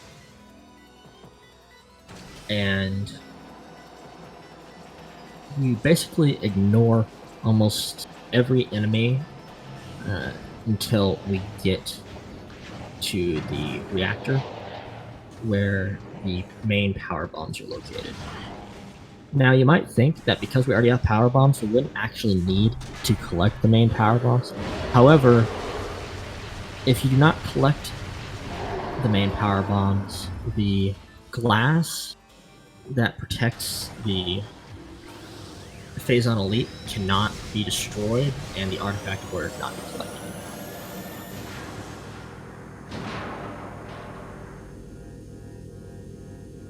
Speaker 1: And we basically ignore almost every enemy until we get to the reactor where the main power bombs are located. Now, you might think that because we already have power bombs, we wouldn't actually need to collect the main power bombs. However, if you do not collect the main power bombs, the glass that protects the Phazon Elite cannot be destroyed, and the Artifact Warrior cannot be collected.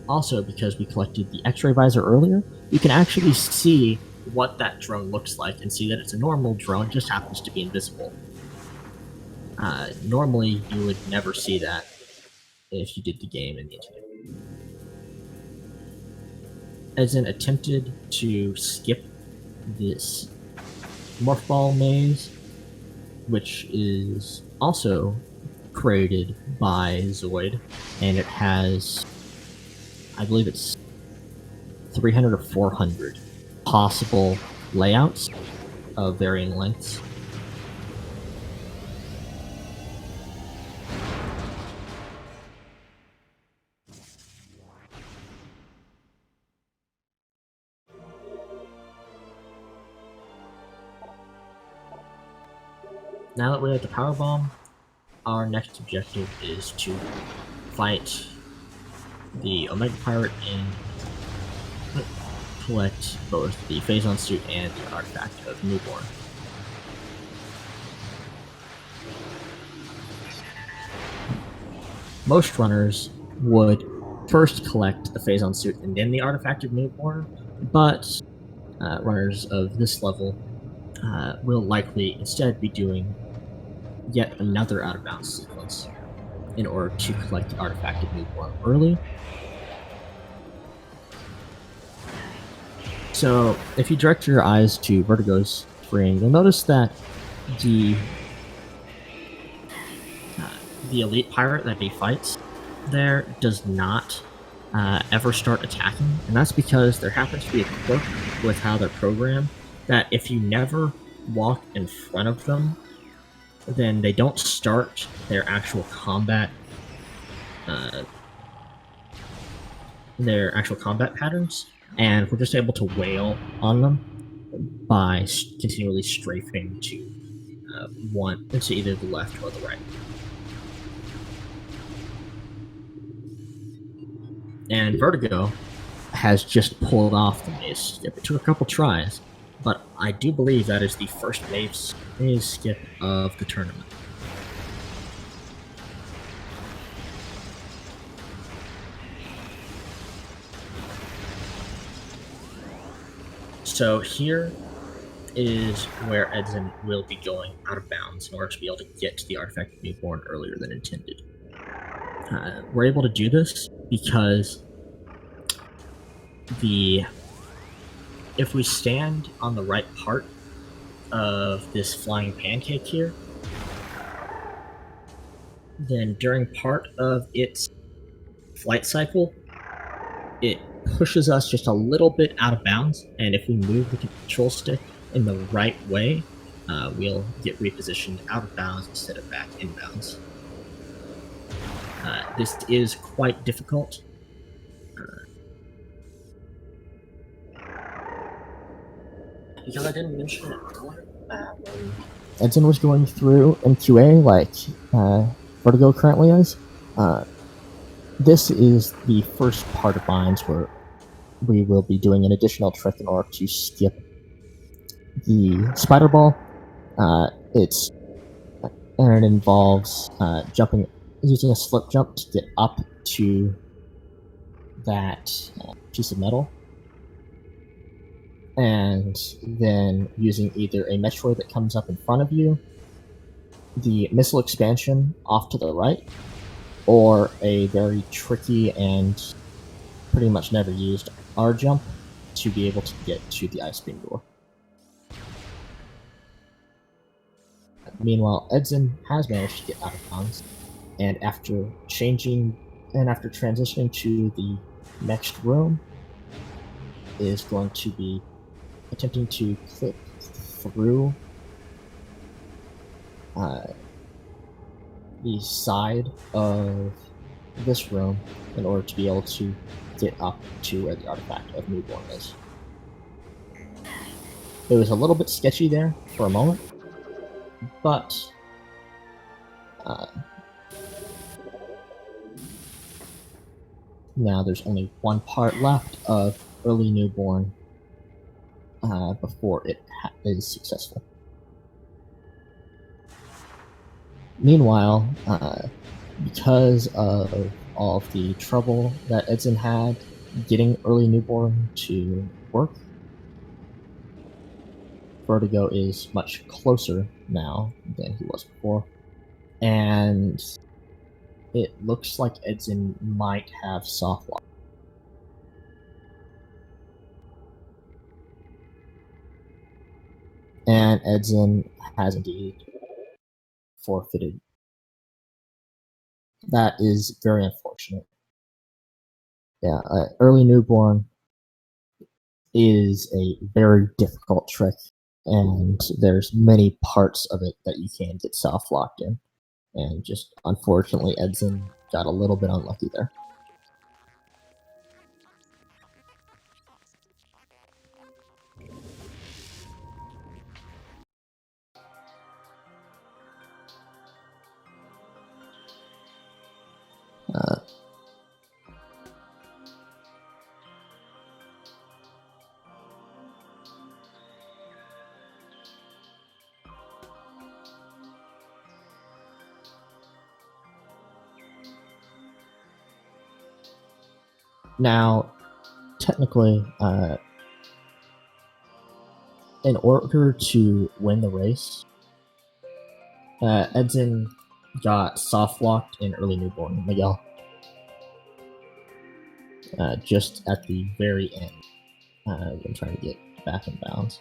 Speaker 1: Also, because we collected the X-ray visor earlier, you can actually see what that drone looks like and see that it's a normal drone, just happens to be invisible. Normally, you would never see that if you did the game in the internet. Edzan attempted to skip this Morph Ball maze, which is also created by Zoid, and it has, I believe it's 300 or 400 possible layouts of varying lengths. Now that we have the power bomb, our next objective is to fight the Omega Pirate and collect both the Phazon suit and the artifact of Newborn. Most runners would first collect the Phazon suit and then the artifact of Newborn, but runners of this level will likely instead be doing yet another out-of-bounds sequence in order to collect the artifact of Newborn early. So, if you direct your eyes to Vertigo's screen, you'll notice that the elite pirate that he fights there does not ever start attacking, and that's because there happens to be a quirk with how they're programmed that if you never walk in front of them, then they don't start their actual combat patterns, and we're just able to wail on them by continually strafing to either the left or the right. And Vertigo has just pulled off the maze skip. It took a couple tries, but I do believe that is the first maze skip of the tournament. So here is where Edzan will be going out of bounds in order to be able to get to the artifact of Newborn earlier than intended. We're able to do this because if we stand on the right part of this flying pancake here, then during part of its flight cycle, it pushes us just a little bit out of bounds, and if we move the control stick in the right way, we'll get repositioned out of bounds instead of back in bounds. This is quite difficult. Because I didn't mention it earlier, when Edzan was going through MQA like Vertigo currently is, this is the first part of Mines where we will be doing an additional trick in order to skip the spider ball. It involves jumping, using a slip jump to get up to that piece of metal, and then using either a Metroid that comes up in front of you, the missile expansion off to the right, or a very tricky and pretty much never used R jump to be able to get to the ice beam door. Meanwhile, Edzan has managed to get out of bounds, and after transitioning to the next room, is going to be attempting to clip through the side of this room in order to be able to get up to where the artifact of Newborn is. It was a little bit sketchy there for a moment, but now there's only one part left of Early Newborn before it is successful. Meanwhile, because of all of the trouble that Edzan had getting Early Newborn to work, Vertigo is much closer now than he was before, and it looks like Edzan might have soft lock. And Edzan has indeed forfeited. That is very unfortunate. Yeah, Early Newborn is a very difficult trick, and there's many parts of it that you can get soft locked in, and just unfortunately Edzan got a little bit unlucky there. Now, technically, in order to win the race, Edzan got soft locked in Early Newborn Miguel just at the very end when trying to get back in bounds.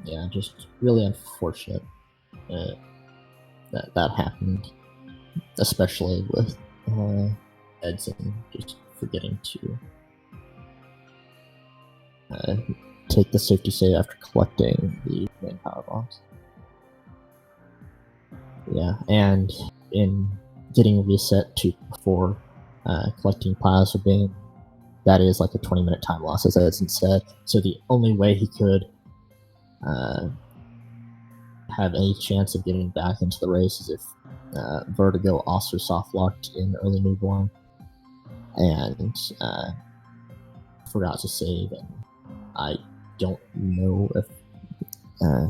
Speaker 1: Yeah, just really unfortunate that happened, especially with Edzan just forgetting to take the safety save after collecting the main power bombs. Yeah, and in getting reset to before collecting plasma beam, that is like a 20-minute time loss, as Edzan said. So the only way he could have any chance of getting back into the race is if Vertigo also soft locked in Early Newborn and forgot to save, and I don't know if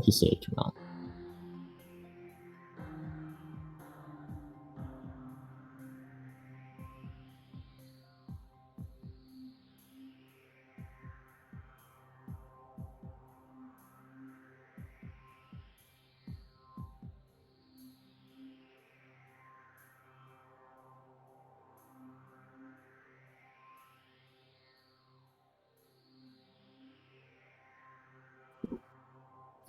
Speaker 1: he saved or not.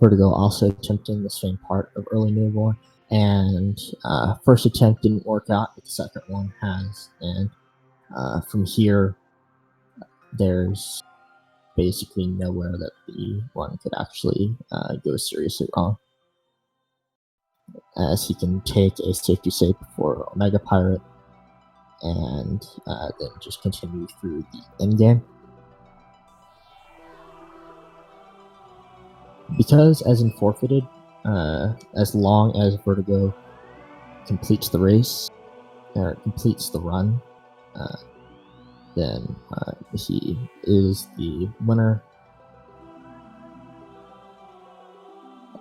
Speaker 1: Vertigo also attempting the same part of early newborn, and first attempt didn't work out, but the second one has, and from here there's basically nowhere that the one could actually go seriously wrong, as he can take a safety save before Omega Pirate and then just continue through the end game. Because as in forfeited, as long as Vertigo completes the race or completes the run, then he is the winner.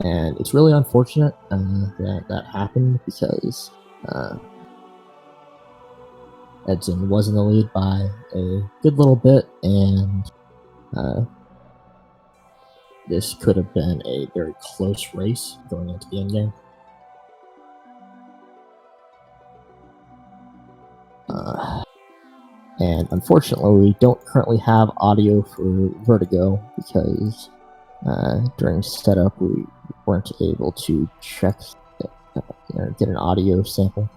Speaker 1: And it's really unfortunate that happened, because edzan was in the lead by a good little bit, and this could have been a very close race going into the endgame. And unfortunately, we don't currently have audio for Vertigo, because during setup we weren't able to check get an audio sample.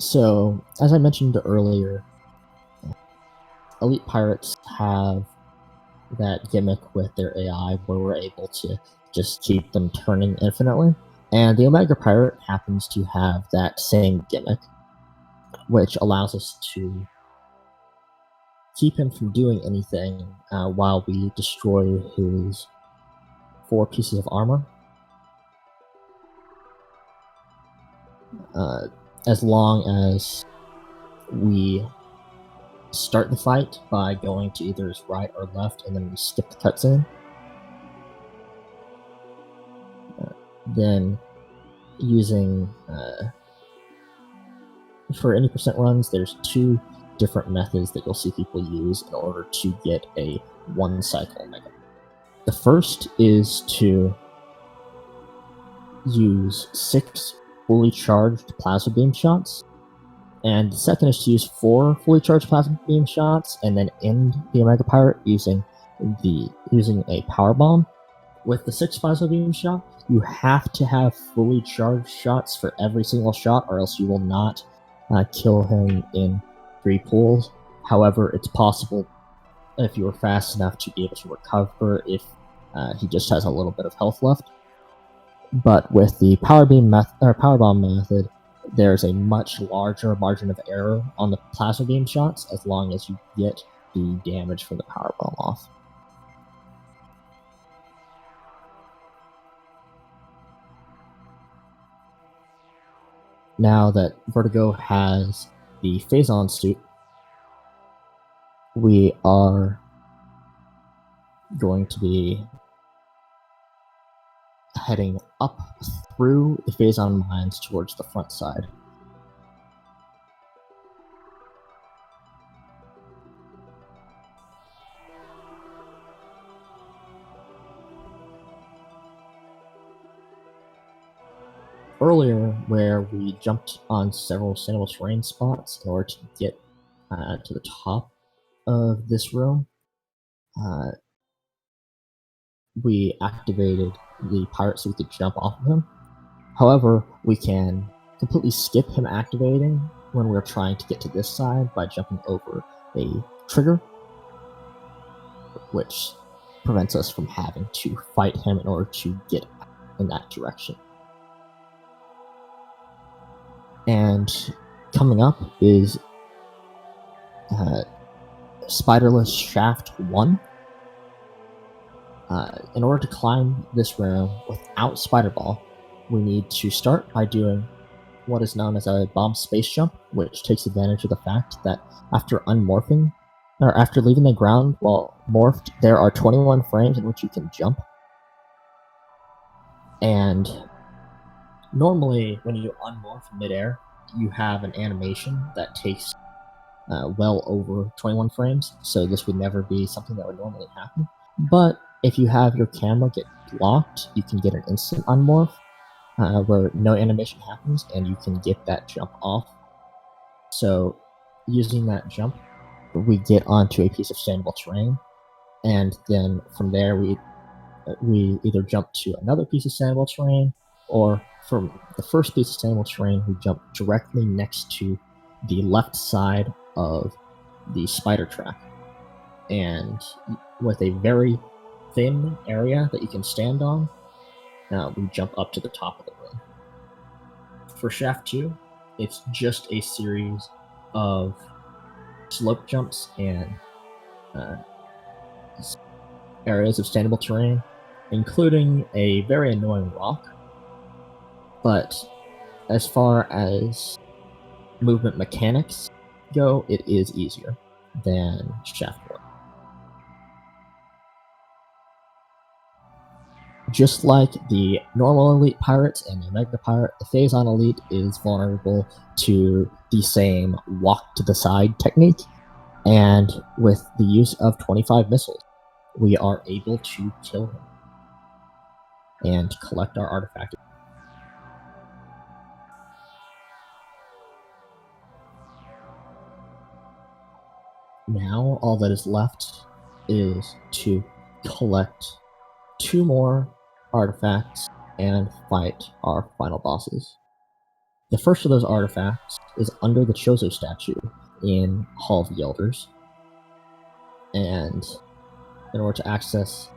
Speaker 1: So, as I mentioned earlier, Elite Pirates have that gimmick with their AI where we're able to just keep them turning infinitely. And the Omega Pirate happens to have that same gimmick, which allows us to keep him from doing anything while we destroy his 4 pieces of armor. As long as we start the fight by going to either his right or left, and then we skip the cutscene. Then using for any percent runs, there's 2 different methods that you'll see people use in order to get a 1 cycle Omega. The first is to use 6 fully charged plasma beam shots, and the second is to use 4 fully charged plasma beam shots and then end the Omega Pirate using a power bomb. With the 6 plasma beam shot, you have to have fully charged shots for every single shot, or else you will not kill him in 3 pulls. However, it's possible, if you were fast enough, to be able to recover if he just has a little bit of health left. But with the power bomb method, there's a much larger margin of error on the plasma beam shots, as long as you get the damage from the power bomb off. Now that Vertigo has the Phazon suit, we are going to be heading up through the Phazon mines towards the front side. Earlier, where we jumped on several sustainable terrain spots in order to get to the top of this room, we activated the pirate so we could jump off of him. However, we can completely skip him activating when we're trying to get to this side by jumping over a trigger, which prevents us from having to fight him in order to get in that direction. And coming up is Spiderless Shaft 1. In order to climb this room without Spider Ball, we need to start by doing what is known as a bomb space jump, which takes advantage of the fact that after unmorphing, or after leaving the ground while morphed, there are 21 frames in which you can jump. And normally, when you unmorph midair, you have an animation that takes well over 21 frames, so this would never be something that would normally happen. But if you have your camera get blocked, you can get an instant unmorph, where no animation happens, and you can get that jump off. So, using that jump, we get onto a piece of standable terrain, and then from there we either jump to another piece of standable terrain, or from the first piece of standable terrain, we jump directly next to the left side of the spider track. And with a very thin area that you can stand on, we jump up to the top of the room. For Shaft 2, it's just a series of slope jumps and areas of standable terrain, including a very annoying rock. But as far as movement mechanics go, it is easier than Shaft 1. Just like the normal elite pirates and the Omega pirate, the Phazon elite is vulnerable to the same walk to the side technique, and with the use of 25 missiles, we are able to kill him and collect our artifact. Now all that is left is to collect 2 more artifacts and fight our final bosses. The first of those artifacts is under the Chozo statue in Hall of the Elders, and in order to access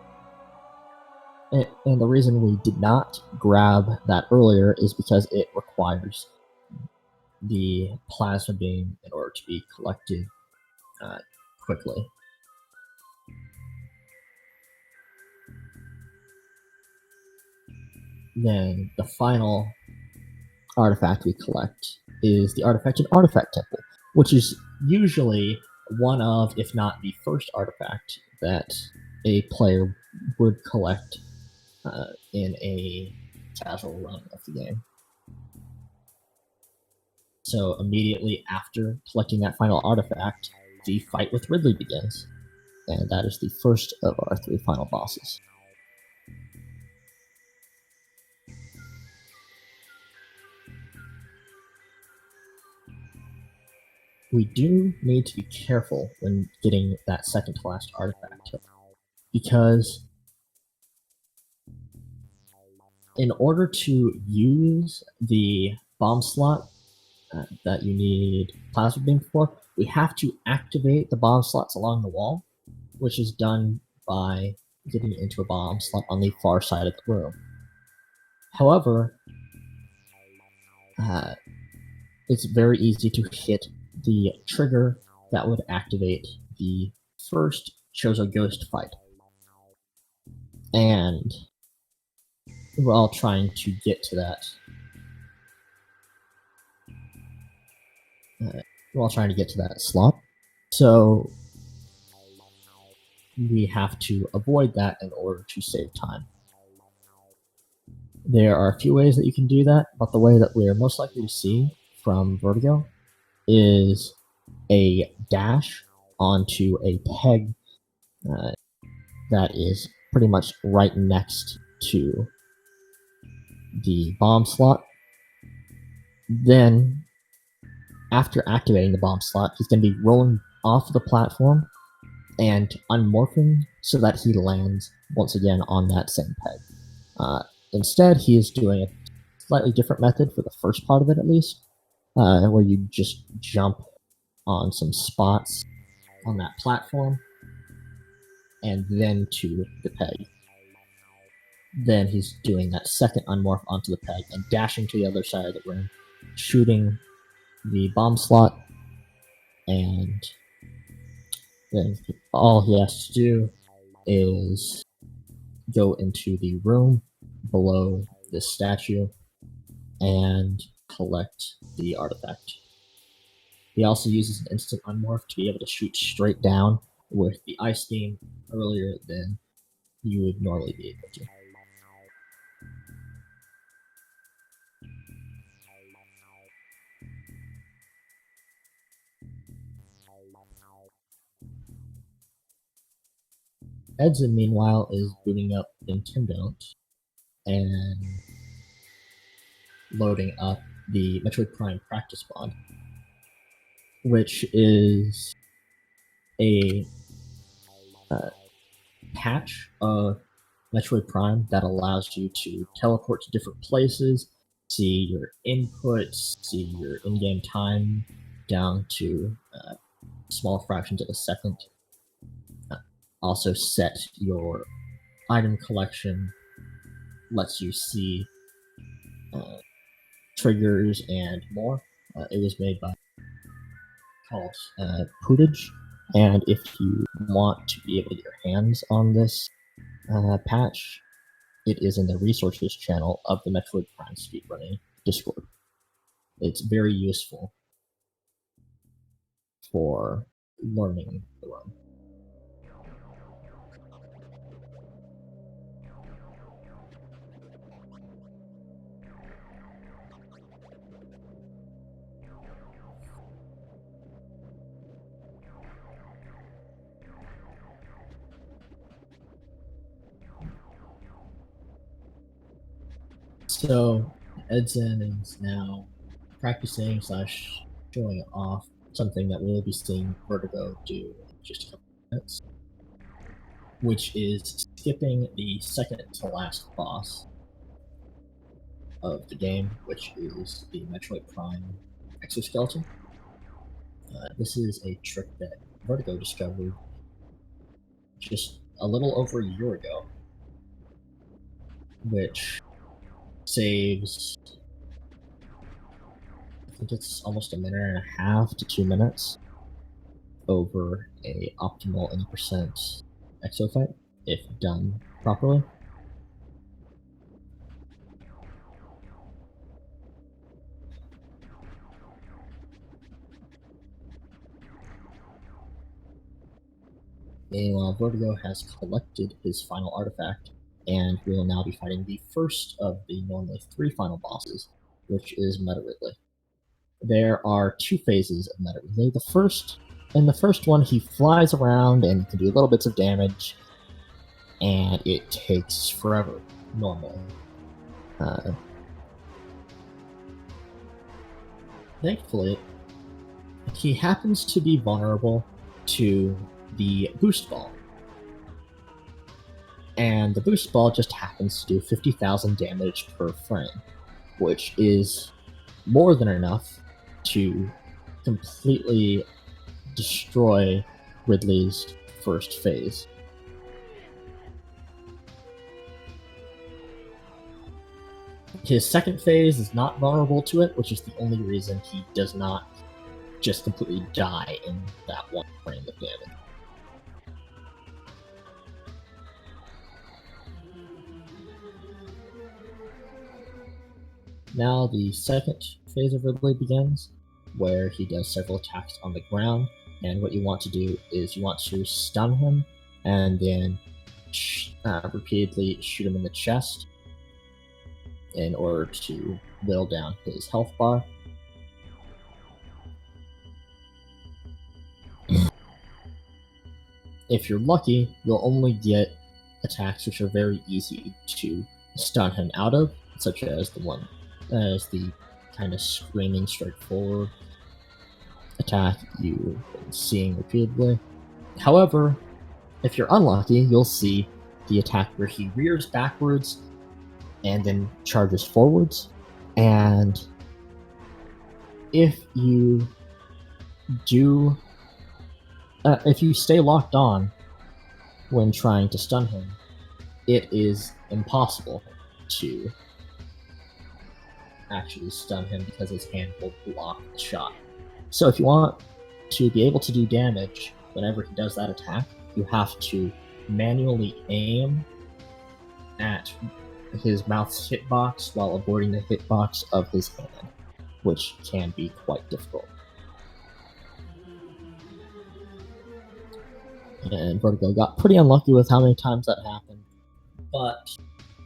Speaker 1: it, and the reason we did not grab that earlier is because it requires the plasma beam in order to be collected quickly. Then the final artifact we collect is the Artifacted Artifact Temple, which is usually one of, if not the first artifact that a player would collect in a casual run of the game. So immediately after collecting that final artifact, the fight with Ridley begins, and that is the first of our 3 final bosses. We do need to be careful when getting that second to last artifact, because in order to use the bomb slot that you need plasma beam for, we have to activate the bomb slots along the wall, which is done by getting into a bomb slot on the far side of the room. However, it's very easy to hit the trigger that would activate the first Chozo Ghost fight. And while trying to get to that, slot, so we have to avoid that in order to save time. There are a few ways that you can do that, but the way that we're most likely to see from Vertigo is a dash onto a peg that is pretty much right next to the bomb slot. Then, after activating the bomb slot, he's going to be rolling off the platform and unmorphing so that he lands once again on that same peg. Instead, he is doing a slightly different method for the first part of it, at least, where you just jump on some spots on that platform and then to the peg. Then he's doing that second unmorph onto the peg and dashing to the other side of the room, shooting the bomb slot, and then all he has to do is go into the room below this statue and collect the artifact. He also uses an instant unmorph to be able to shoot straight down with the ice beam earlier than you would normally be able to. Edzan, meanwhile, is booting up Nintendo, and loading up the Metroid Prime practice mod, which is a patch of Metroid Prime that allows you to teleport to different places, see your inputs, see your in-game time down to small fractions of a second. Also set your item collection, lets you see triggers and more. It was made by called Pootage, and if you want to be able to get your hands on this patch, it is in the resources channel of the Metroid Prime speedrunning Discord. It's very useful for learning the run. So Edzan is now practicing / showing off something that we'll be seeing Vertigo do in just a couple of minutes, which is skipping the second to last boss of the game, which is the Metroid Prime exoskeleton. This is a trick that Vertigo discovered just a little over a year ago, which saves, I think it's almost a minute and a half to 2 minutes over a optimal 80% exo fight if done properly. Meanwhile, Vertigo has collected his final artifact, and we will now be fighting the first of the normally 3 final bosses, which is Meta Ridley. There are 2 phases of Meta Ridley. In the first one, he flies around and can do little bits of damage, and it takes forever, normally. Thankfully, he happens to be vulnerable to the boost ball. And the boost ball just happens to do 50,000 damage per frame, which is more than enough to completely destroy Ridley's first phase. His second phase is not vulnerable to it, which is the only reason he does not just completely die in that one frame of damage. Now the second phase of Ridley begins, where he does several attacks on the ground, and what you want to do is you want to stun him and then repeatedly shoot him in the chest in order to whittle down his health bar. If you're lucky, you'll only get attacks which are very easy to stun him out of, such as the kind of screaming straightforward attack you've been seeing repeatedly. However, if you're unlucky, you'll see the attack where he rears backwards and then charges forwards, and if you stay locked on when trying to stun him, it is impossible to actually stun him because his hand will block the shot. So if you want to be able to do damage whenever he does that attack, you have to manually aim at his mouth's hitbox while avoiding the hitbox of his hand, which can be quite difficult. And Vertigo got pretty unlucky with how many times that happened, but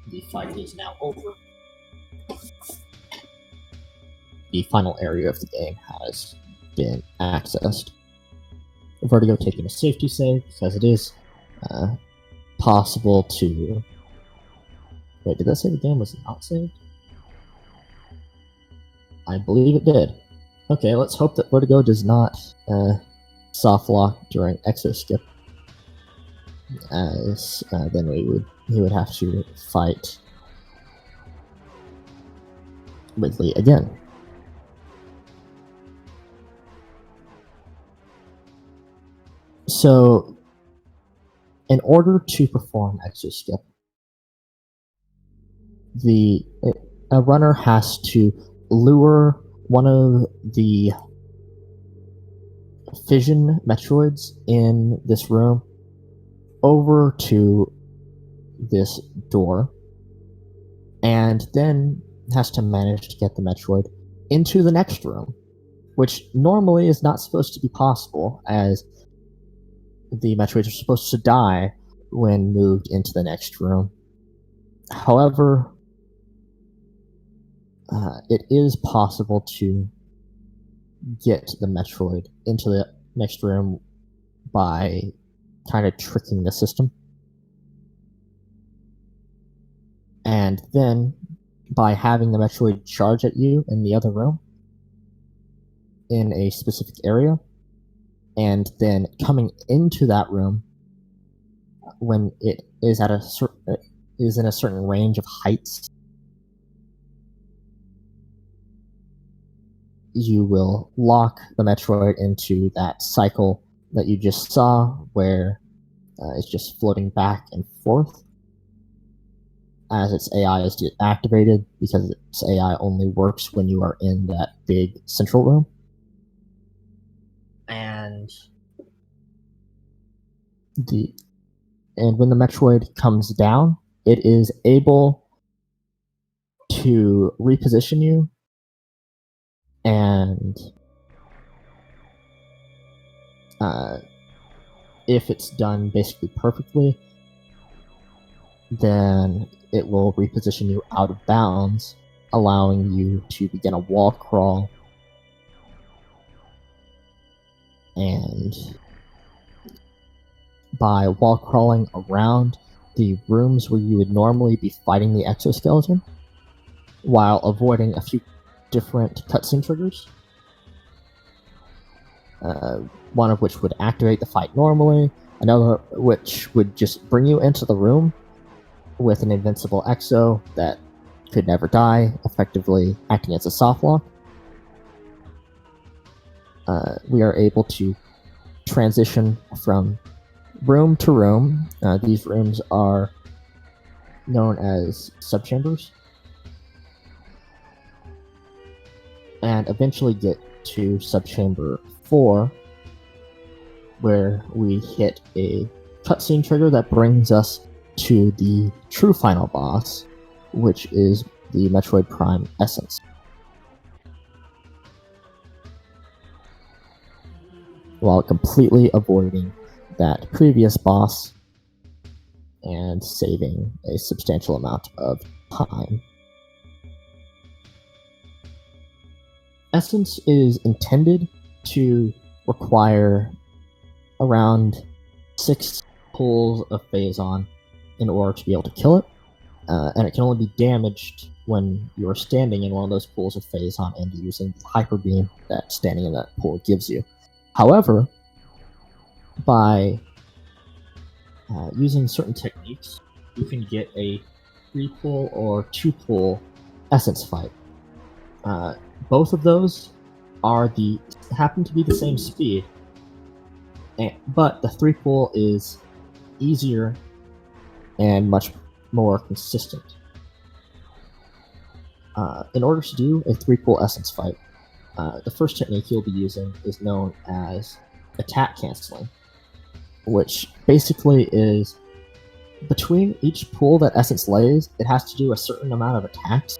Speaker 1: the fight is now over. The final area of the game has been accessed. Vertigo taking a safety save because it is possible to... Wait, did that say the game was not saved? I believe it did. Okay, let's hope that Vertigo does not soft lock during exo skip, as then he would have to fight Ridley again. So, in order to perform exo skip, a runner has to lure one of the fission Metroids in this room over to this door, and then has to manage to get the Metroid into the next room, which normally is not supposed to be possible, as the Metroids are supposed to die when moved into the next room. However, it is possible to get the Metroid into the next room by kind of tricking the system. And then by having the Metroid charge at you in the other room in a specific area, and then coming into that room when it is at is in a certain range of heights, you will lock the Metroid into that cycle that you just saw, where it's just floating back and forth as its AI is activated, because its AI only works when you are in that big central room. And when the Metroid comes down, it is able to reposition you, and if it's done basically perfectly, then it will reposition you out of bounds, allowing you to begin a wall crawl. And by wall crawling around the rooms where you would normally be fighting the exoskeleton, while avoiding a few different cutscene triggers, one of which would activate the fight normally, another which would just bring you into the room with an invincible exo that could never die, effectively acting as a soft lock. We are able to transition from room to room. These rooms are known as subchambers, and eventually get to subchamber 4, where we hit a cutscene trigger that brings us to the true final boss, which is the Metroid Prime Essence. While completely avoiding that previous boss and saving a substantial amount of time. Essence is intended to require around 6 pulls of Phazon in order to be able to kill it, and it can only be damaged when you're standing in one of those pools of Phazon and using the Hyper Beam that standing in that pool gives you. However, by using certain techniques, you can get a 3-pull or 2-pull Essence fight. Both of those happen to be the same speed, but the 3-pull is easier and much more consistent. In order to do a 3-pull Essence fight, the first technique you'll be using is known as attack canceling, which basically is between each pull that Essence lays, it has to do a certain amount of attacks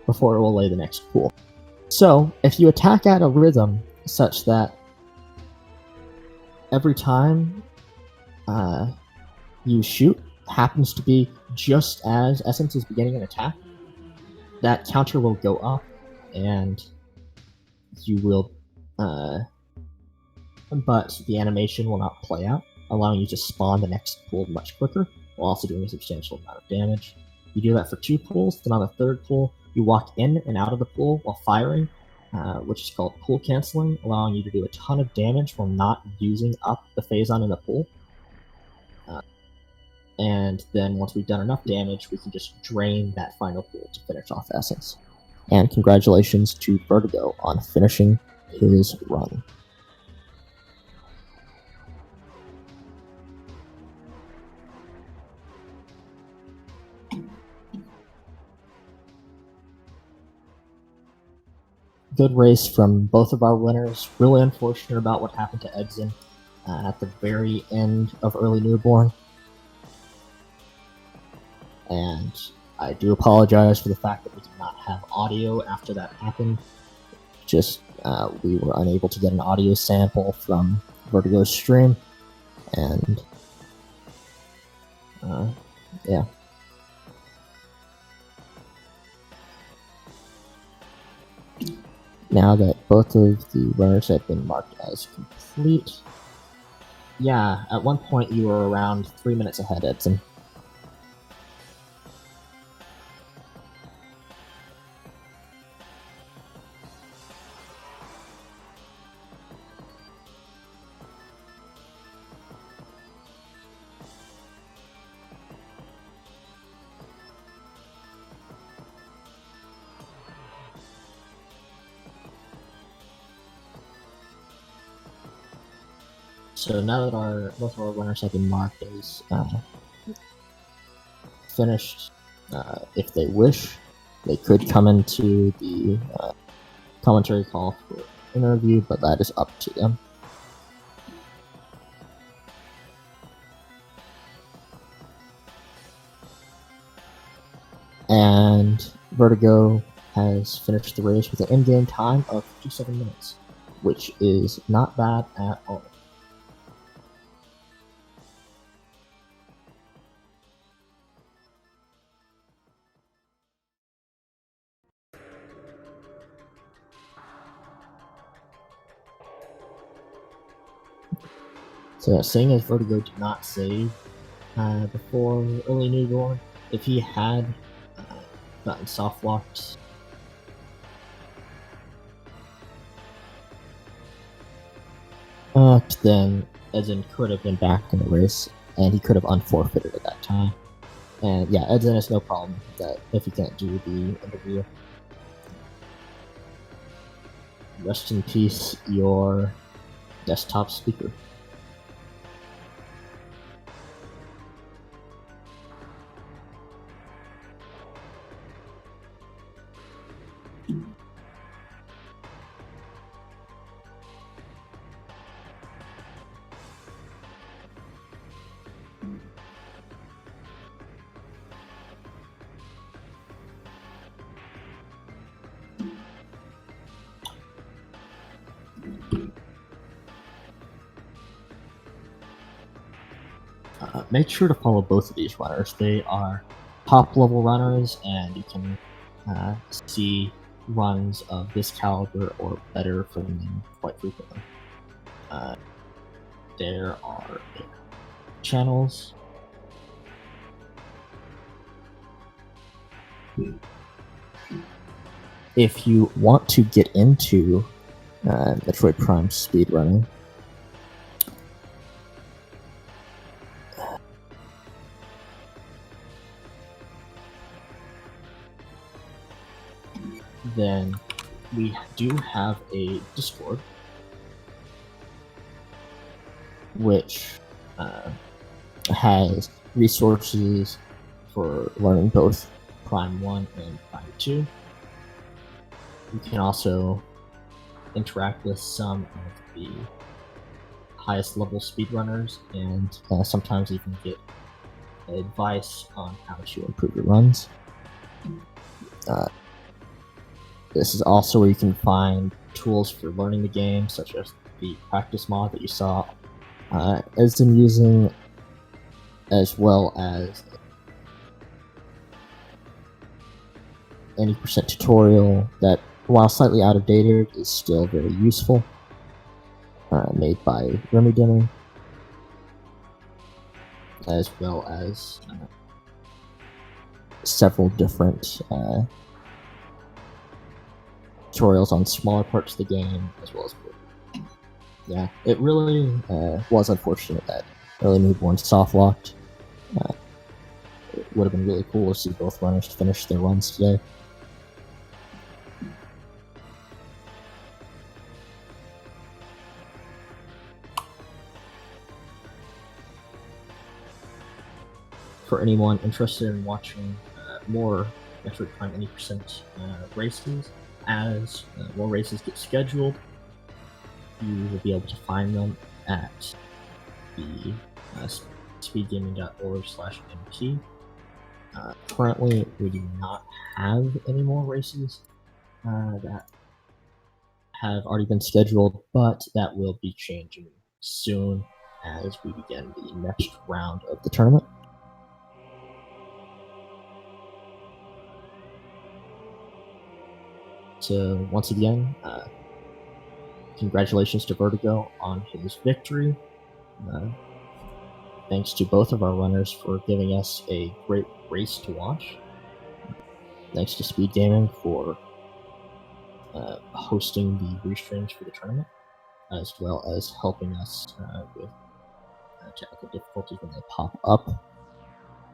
Speaker 1: before it will lay the next pull. So, if you attack at a rhythm such that every time you shoot happens to be just as Essence is beginning an attack, that counter will go up, and you will but the animation will not play out, allowing you to spawn the next pull much quicker, while also doing a substantial amount of damage. You do that for 2 pulls, then on the 3rd pull, you walk in and out of the pool while firing, which is called pool canceling, allowing you to do a ton of damage while not using up the phazon in the pool. And then once we've done enough damage, we can just drain that final pool to finish off Essence. And congratulations to Vertigo on finishing his run. Good race from both of our winners. Really unfortunate about what happened to Edzan at the very end of Early Newborn. And I do apologize for the fact that we did not have audio after that happened. Just we were unable to get an audio sample from Vertigo's stream, and yeah. Now that both of the runners have been marked as complete, yeah, at one point you were around 3 minutes ahead, Edson. So now that both of our winners have been marked as finished, if they wish, they could come into the commentary call for interview, but that is up to them. And Vertigo has finished the race with an in-game time of 57 minutes, which is not bad at all. So, seeing as Vertigo did not save before Early Newborn, if he had gotten soft locked, then Edzan could have been back in the race, and he could have unforfeited at that time. And yeah, Edzan has no problem with that if he can't do the interview. Rest in peace, your desktop speaker. Make sure to follow both of these runners. They are top level runners, and you can see runs of this caliber or better from them quite frequently. There are channels. If you want to get into Metroid Prime speedrunning, then we do have a Discord, which has resources for learning both Prime 1 and Prime 2. You can also interact with some of the highest level speedrunners, and sometimes even get advice on how to improve your runs. This is also where you can find tools for learning the game, such as the practice mod that you saw Edzan using, as well as any percent tutorial that, while slightly out of date, is still very useful, made by Remy, as well as several different tutorials on smaller parts of the game as well as yeah, it really was unfortunate that early mode weren't soft locked. It would have been really cool to see both runners finish their runs today. For anyone interested in watching more Metroid Prime Any Tournament races, as more races get scheduled, you will be able to find them at the speedgaming.org/mt. Currently, we do not have any more races that have already been scheduled, but that will be changing soon as we begin the next round of the tournament. So once again, congratulations to Vertigo on his victory. Thanks to both of our runners for giving us a great race to watch. Thanks to SpeedGaming for hosting the restreams for the tournament, as well as helping us with technical difficulties when they pop up.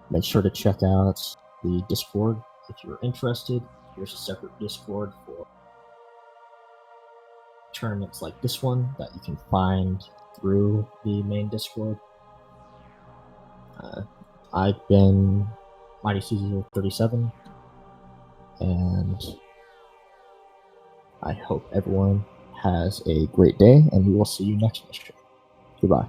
Speaker 1: Make sure to check out the Discord if you're interested. There's a separate Discord for tournaments like this one that you can find through the main Discord. I've been Mighty Caesar 37, and I hope everyone has a great day, and we will see you next mission. Goodbye.